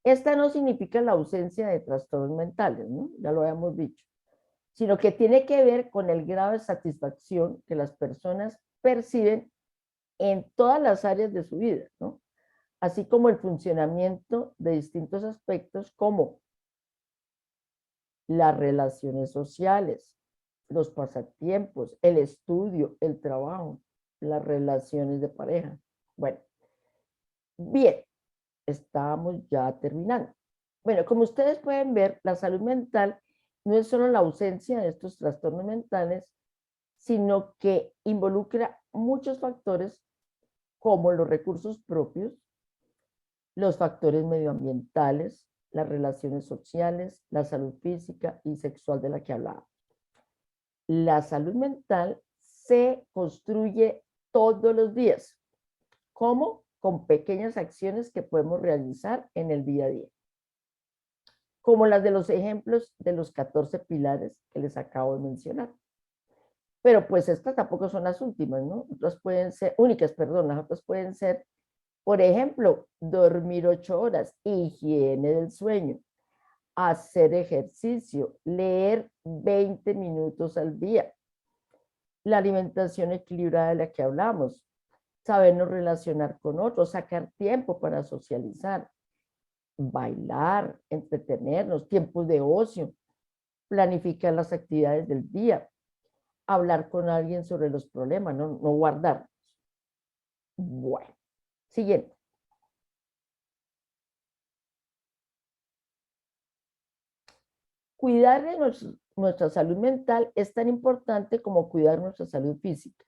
Esta no significa la ausencia de trastornos mentales, ¿no? Ya lo habíamos dicho, sino que tiene que ver con el grado de satisfacción que las personas perciben en todas las áreas de su vida, ¿no? Así como el funcionamiento de distintos aspectos como las relaciones sociales, los pasatiempos, el estudio, el trabajo, las relaciones de pareja. Bueno, bien, estamos ya terminando. Bueno, como ustedes pueden ver, la salud mental no es solo la ausencia de estos trastornos mentales, sino que involucra muchos factores como los recursos propios, los factores medioambientales, las relaciones sociales, la salud física y sexual de la que hablaba. La salud mental se construye todos los días. ¿Cómo? Con pequeñas acciones que podemos realizar en el día a día. Como las de los ejemplos de los 14 pilares que les acabo de mencionar. Pero pues estas tampoco son las últimas, ¿no? Otras pueden ser, únicas, perdón, las otras pueden ser, por ejemplo, dormir 8 horas, higiene del sueño, hacer ejercicio, leer 20 minutos al día, la alimentación equilibrada de la que hablamos, sabernos relacionar con otros, sacar tiempo para socializar, bailar, entretenernos, tiempos de ocio, planificar las actividades del día, hablar con alguien sobre los problemas, no guardarlos. Bueno, siguiente. Cuidar de nuestra salud mental es tan importante como cuidar nuestra salud física.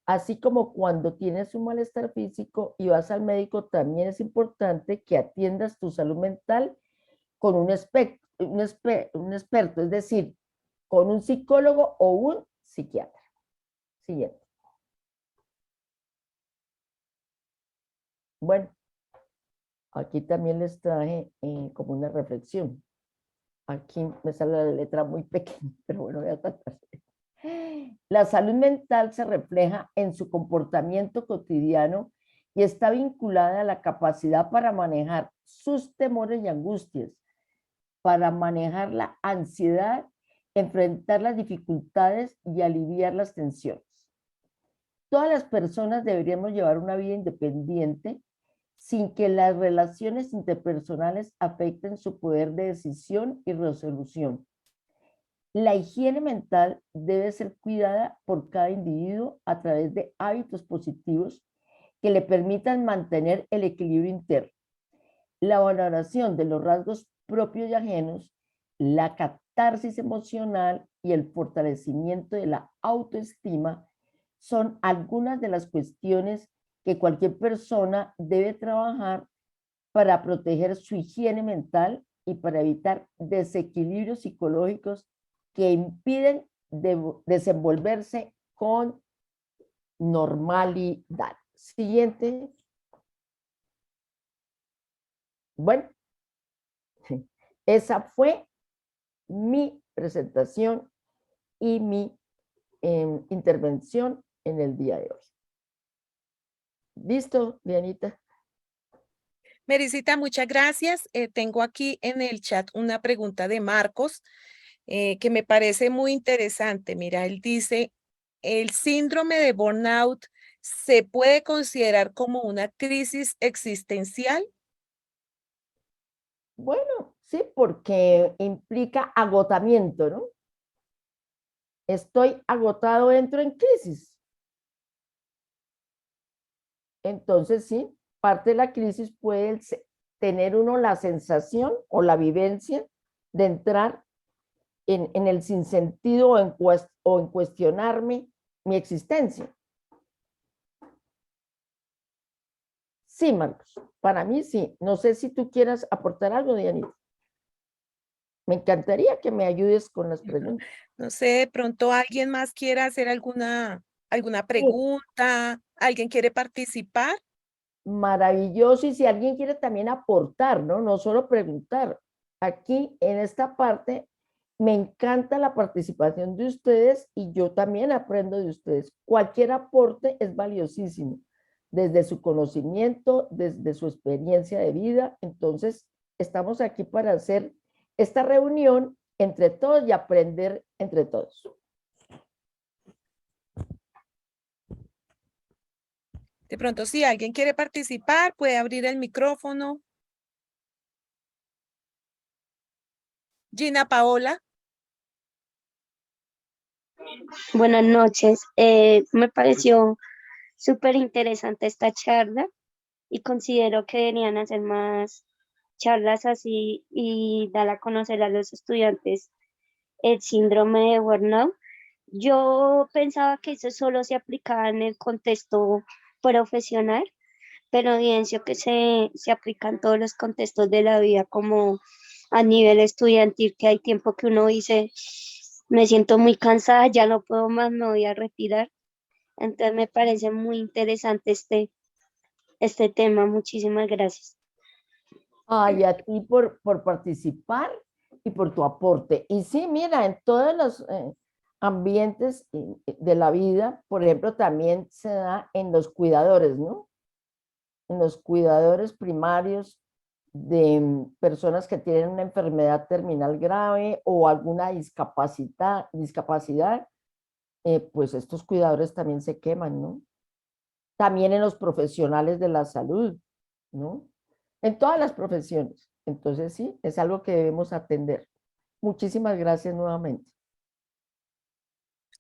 Así como cuando tienes un malestar físico y vas al médico, también es importante que atiendas tu salud mental con un experto, es decir, con un psicólogo o un psiquiatra. Siguiente. Bueno, aquí también les traje como una reflexión. Aquí me sale la letra muy pequeña, pero bueno, voy a tratar. La salud mental se refleja en su comportamiento cotidiano y está vinculada a la capacidad para manejar sus temores y angustias, para manejar la ansiedad, enfrentar las dificultades y aliviar las tensiones. Todas las personas deberíamos llevar una vida independiente sin que las relaciones interpersonales afecten su poder de decisión y resolución. La higiene mental debe ser cuidada por cada individuo a través de hábitos positivos que le permitan mantener el equilibrio interno. La valoración de los rasgos propios y ajenos, la catarsis emocional y el fortalecimiento de la autoestima son algunas de las cuestiones que cualquier persona debe trabajar para proteger su higiene mental y para evitar desequilibrios psicológicos que impiden desenvolverse con normalidad. Siguiente. Bueno, esa fue mi presentación y mi intervención en el día de hoy. ¿Listo, Dianita? Merisita, muchas gracias. Tengo aquí en el chat una pregunta de Marcos que me parece muy interesante. Mira, él dice, ¿el síndrome de burnout se puede considerar como una crisis existencial? Bueno, sí, porque implica agotamiento, ¿no? Estoy agotado, entro en crisis. Entonces, sí, parte de la crisis puede tener uno la sensación o la vivencia de entrar en el sinsentido o en cuestionarme mi existencia. Sí, Marcos, para mí sí. No sé si tú quieras aportar algo, Dianita. Me encantaría que me ayudes con las preguntas. No sé, de pronto alguien más quiera hacer alguna pregunta, alguien quiere participar. Maravilloso, y si alguien quiere también aportar, ¿no? No solo preguntar. Aquí en esta parte me encanta la participación de ustedes y yo también aprendo de ustedes. Cualquier aporte es valiosísimo, desde su conocimiento, desde su experiencia de vida. Entonces, estamos aquí para hacer esta reunión entre todos y aprender entre todos. De pronto, si alguien quiere participar, puede abrir el micrófono. Gina Paola. Buenas noches. Me pareció súper interesante esta charla y considero que deberían hacer más charlas así y dar a conocer a los estudiantes el síndrome de burnout. Yo pensaba que eso solo se aplicaba en el contexto profesional, pero evidencio que se aplica en todos los contextos de la vida, como a nivel estudiantil, que hay tiempo que uno dice, me siento muy cansada, ya no puedo más, me voy a retirar. Entonces me parece muy interesante este tema. Muchísimas gracias. Ay, a ti por participar y por tu aporte. Y sí, mira, en todos los ambientes de la vida, por ejemplo, también se da en los cuidadores, ¿no? En los cuidadores primarios de personas que tienen una enfermedad terminal grave o alguna discapacidad, pues estos cuidadores también se queman, ¿no? También en los profesionales de la salud, ¿no? En todas las profesiones. Entonces, sí, es algo que debemos atender. Muchísimas gracias nuevamente.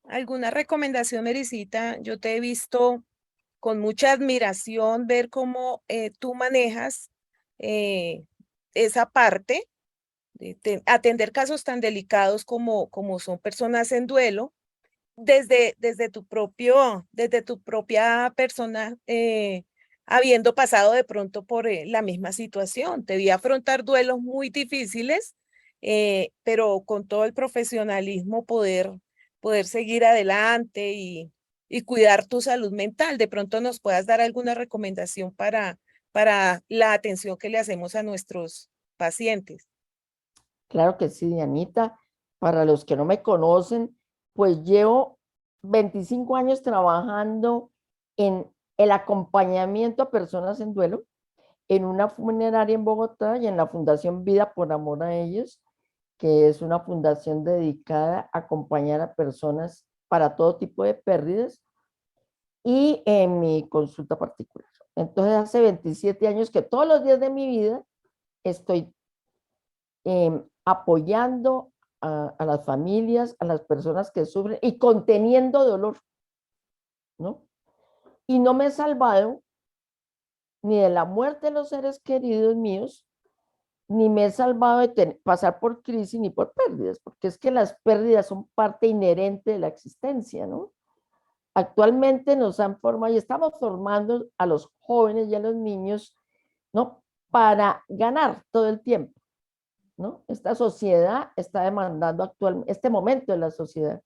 ¿Alguna recomendación, Merisita? Yo te he visto con mucha admiración ver cómo tú manejas eh, esa parte de atender casos tan delicados como son personas en duelo desde tu propia persona, habiendo pasado de pronto por la misma situación. Te vi afrontar duelos muy difíciles, pero con todo el profesionalismo poder seguir adelante y cuidar tu salud mental. De pronto nos puedas dar alguna recomendación para la atención que le hacemos a nuestros pacientes. Claro que sí, Dianita. Para los que no me conocen, pues llevo 25 años trabajando en el acompañamiento a personas en duelo, en una funeraria en Bogotá y en la Fundación Vida por Amor a Ellos, que es una fundación dedicada a acompañar a personas para todo tipo de pérdidas, y en mi consulta particular. Entonces, hace 27 años que todos los días de mi vida estoy apoyando a las familias, a las personas que sufren y conteniendo dolor, ¿no? Y no me he salvado ni de la muerte de los seres queridos míos, ni me he salvado de pasar por crisis ni por pérdidas, porque es que las pérdidas son parte inherente de la existencia, ¿no? Actualmente nos han formado y estamos formando a los jóvenes y a los niños, ¿no? Para ganar todo el tiempo, ¿no? Esta sociedad está demandando actualmente, este momento de la sociedad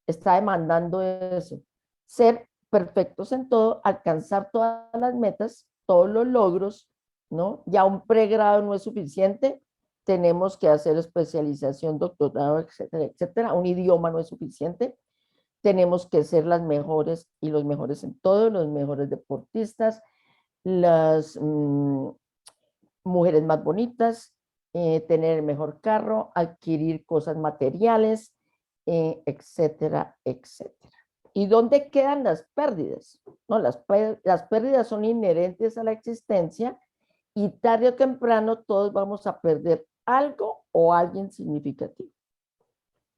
está demandando eso, ser perfectos en todo, alcanzar todas las metas, todos los logros, ¿no? Ya un pregrado no es suficiente, tenemos que hacer especialización, doctorado, etcétera, etcétera. Un idioma no es suficiente, tenemos que ser las mejores y los mejores en todo, los mejores deportistas, las mujeres más bonitas, tener el mejor carro, adquirir cosas materiales, etcétera, etcétera. ¿Y dónde quedan las pérdidas? No, las pérdidas son inherentes a la existencia y tarde o temprano todos vamos a perder algo o alguien significativo.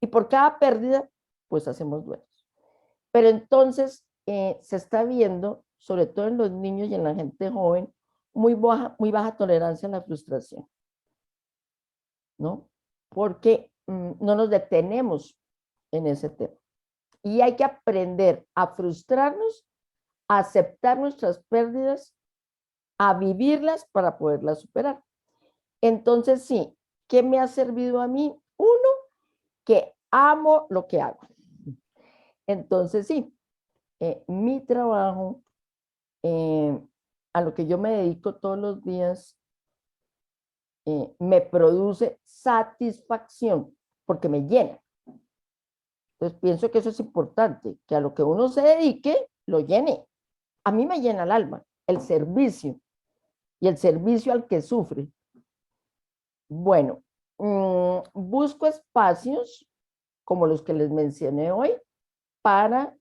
Y por cada pérdida, pues hacemos duelos. Pero entonces se está viendo, sobre todo en los niños y en la gente joven, muy baja tolerancia a la frustración, ¿no? Porque no nos detenemos en ese tema. Y hay que aprender a frustrarnos, a aceptar nuestras pérdidas, a vivirlas para poderlas superar. Entonces, sí, ¿qué me ha servido a mí? Uno, que amo lo que hago. Entonces, sí, mi trabajo, a lo que yo me dedico todos los días, me produce satisfacción porque me llena. Entonces pienso que eso es importante, que a lo que uno se dedique, lo llene. A mí me llena el alma, el servicio y el servicio al que sufre. Bueno, busco espacios como los que les mencioné hoy para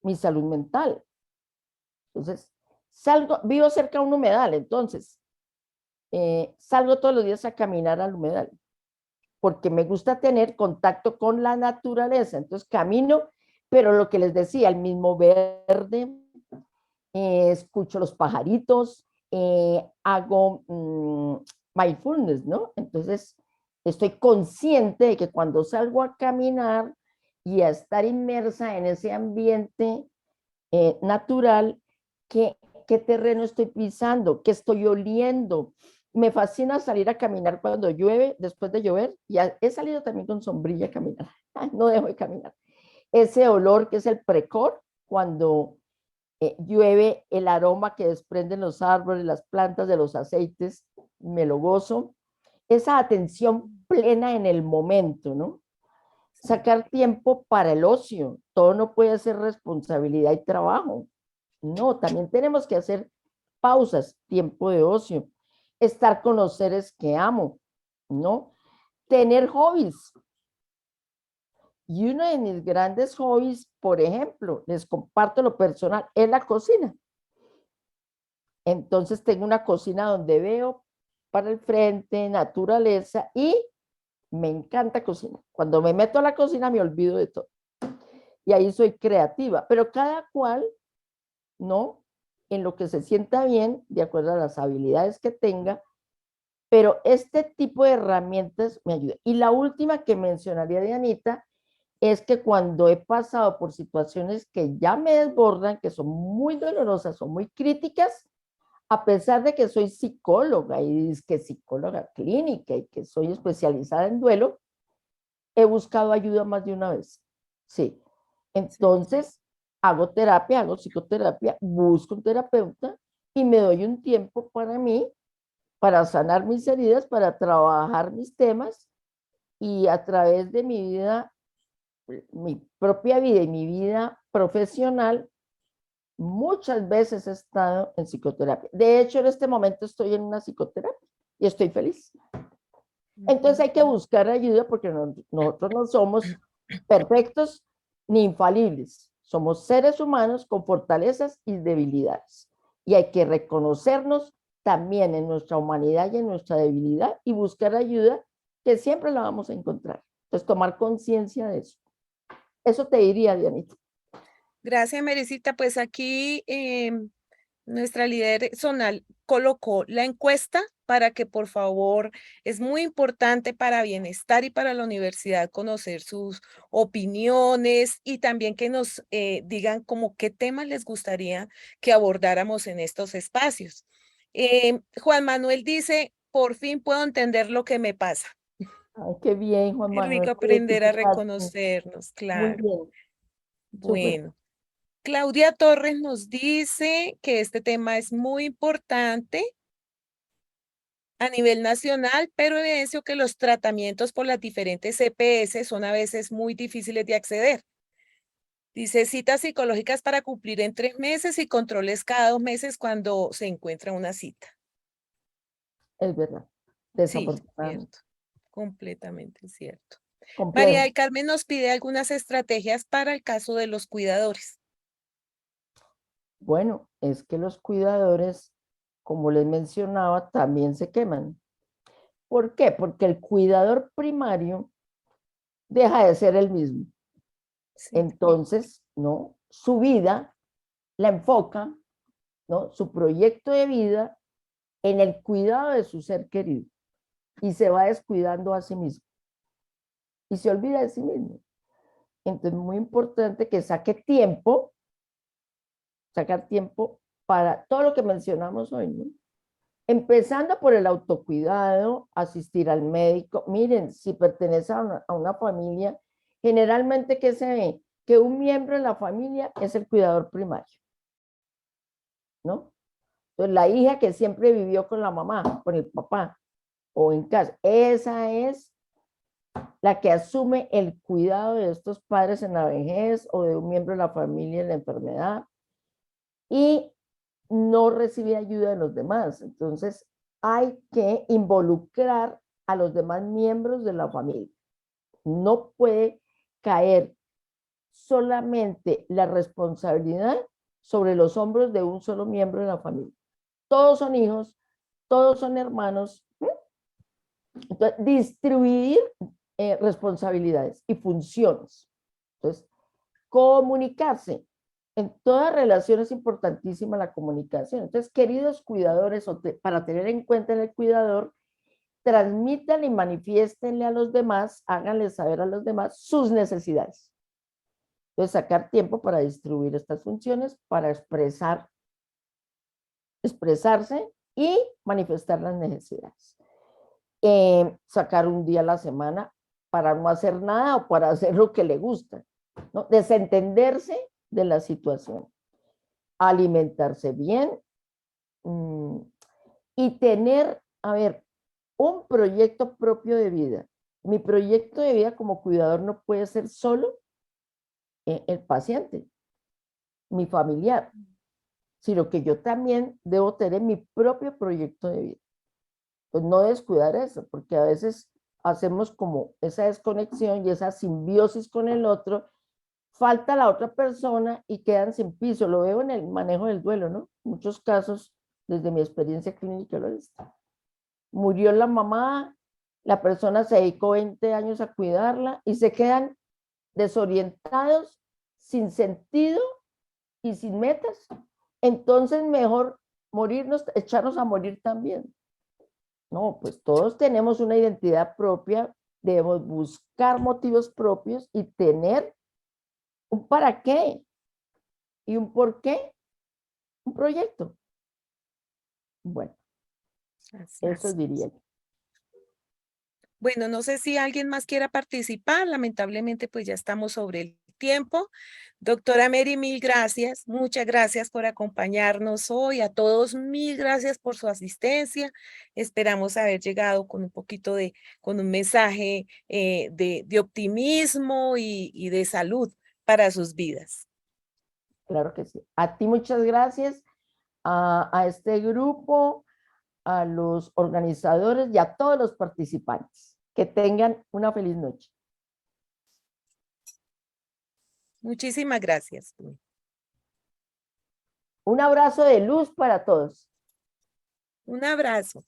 mi salud mental. Entonces, vivo cerca de un humedal, entonces salgo todos los días a caminar al humedal, porque me gusta tener contacto con la naturaleza. Entonces camino, pero lo que les decía, el mismo verde, escucho los pajaritos, hago mindfulness, ¿no? Entonces estoy consciente de que cuando salgo a caminar y a estar inmersa en ese ambiente natural, ¿qué terreno estoy pisando? ¿Qué estoy oliendo? Me fascina salir a caminar cuando llueve, después de llover, y he salido también con sombrilla a caminar, no dejo de caminar. Ese olor que es el precor, cuando llueve, el aroma que desprenden los árboles, las plantas de los aceites, me lo gozo. Esa atención plena en el momento, ¿no? Sacar tiempo para el ocio, todo no puede ser responsabilidad y trabajo. No, también tenemos que hacer pausas, tiempo de ocio, estar con los seres que amo, ¿no? Tener hobbies. Y uno de mis grandes hobbies, por ejemplo, les comparto lo personal, es la cocina. Entonces tengo una cocina donde veo para el frente, naturaleza, y me encanta cocinar. Cuando me meto a la cocina me olvido de todo. Y ahí soy creativa, pero cada cual, ¿no? En lo que se sienta bien, de acuerdo a las habilidades que tenga, pero este tipo de herramientas me ayuda. Y la última que mencionaría, Dianita, es que cuando he pasado por situaciones que ya me desbordan, que son muy dolorosas, son muy críticas, a pesar de que soy psicóloga y es que psicóloga clínica y que soy especializada en duelo, he buscado ayuda más de una vez. Sí. Entonces, hago terapia, hago psicoterapia, busco un terapeuta y me doy un tiempo para mí, para sanar mis heridas, para trabajar mis temas y a través de mi vida, mi propia vida y mi vida profesional, muchas veces he estado en psicoterapia. De hecho, en este momento estoy en una psicoterapia y estoy feliz. Entonces hay que buscar ayuda porque nosotros no somos perfectos ni infalibles. Somos seres humanos con fortalezas y debilidades. Y hay que reconocernos también en nuestra humanidad y en nuestra debilidad y buscar ayuda, que siempre la vamos a encontrar. Entonces tomar conciencia de eso. Eso te diría, Dianita. Gracias, Merecita. Pues aquí nuestra líder zonal colocó la encuesta para que por favor, es muy importante para bienestar y para la universidad conocer sus opiniones y también que nos digan como qué temas les gustaría que abordáramos en estos espacios. Juan Manuel dice, por fin puedo entender lo que me pasa. Ay, qué bien, Juan Qué rico Manuel, te aprender a identificaste. reconocernos, Muy claro. bien, súper. Bueno. Claudia Torres nos dice que este tema es muy importante a nivel nacional, pero evidencio que los tratamientos por las diferentes EPS son a veces muy difíciles de acceder. Dice citas psicológicas para cumplir en 3 meses y controles cada 2 meses cuando se encuentra una cita. Es verdad, Sí, desafortunadamente. cierto, completamente cierto. María Complejo. del Carmen nos pide algunas estrategias para el caso de los cuidadores. Bueno, es que los cuidadores, como les mencionaba, también se queman. ¿Por qué? Porque el cuidador primario deja de ser el mismo. Sí, Entonces, ¿no? Su vida la enfoca, ¿no? Su proyecto de vida en el cuidado de su ser querido y se va descuidando a sí mismo y se olvida de sí mismo. Entonces, muy importante que sacar tiempo para todo lo que mencionamos hoy, ¿no? Empezando por el autocuidado, asistir al médico. Miren, si pertenece a una familia, generalmente, ¿qué se ve? Que un miembro de la familia es el cuidador primario, ¿no? Entonces, la hija que siempre vivió con la mamá, con el papá o en casa, esa es la que asume el cuidado de estos padres en la vejez o de un miembro de la familia en la enfermedad y no recibe ayuda de los demás. Entonces, hay que involucrar a los demás miembros de la familia. No puede caer solamente la responsabilidad sobre los hombros de un solo miembro de la familia. Todos son hijos, todos son hermanos. Entonces, distribuir responsabilidades y funciones. Entonces, comunicarse. En toda relación es importantísima la comunicación. Entonces, queridos cuidadores, para tener en cuenta en el cuidador, transmitan y manifiestenle a los demás, háganle saber a los demás sus necesidades. Entonces, sacar tiempo para distribuir estas funciones, para expresarse y manifestar las necesidades. Sacar un día a la semana para no hacer nada o para hacer lo que le gusta, ¿no? Desentenderse de la situación, alimentarse bien y tener, a ver, un proyecto propio de vida. Mi proyecto de vida como cuidador no puede ser solo el paciente, mi familiar, sino que yo también debo tener mi propio proyecto de vida. Pues no descuidar eso, porque a veces hacemos como esa desconexión y esa simbiosis con el otro, falta la otra persona y quedan sin piso. Lo veo en el manejo del duelo, ¿no? Muchos casos, desde mi experiencia clínica, lo he visto. Murió la mamá, la persona se dedicó 20 años a cuidarla y se quedan desorientados, sin sentido y sin metas. Entonces, mejor morirnos, echarnos a morir también. No, pues todos tenemos una identidad propia, debemos buscar motivos propios y tener un para qué y un por qué, un proyecto. Bueno, así eso es. diría yo. Bueno, no sé si alguien más quiera participar. Lamentablemente, pues ya estamos sobre el tiempo. Doctora Mary, mil gracias, muchas gracias por acompañarnos hoy. A todos, mil gracias por su asistencia. Esperamos haber llegado con un poquito con un mensaje de optimismo y de salud para sus vidas. Claro que sí. A ti muchas gracias, a este grupo, a los organizadores y a todos los participantes. Que tengan una feliz noche. Muchísimas gracias. Un abrazo de luz para todos. Un abrazo.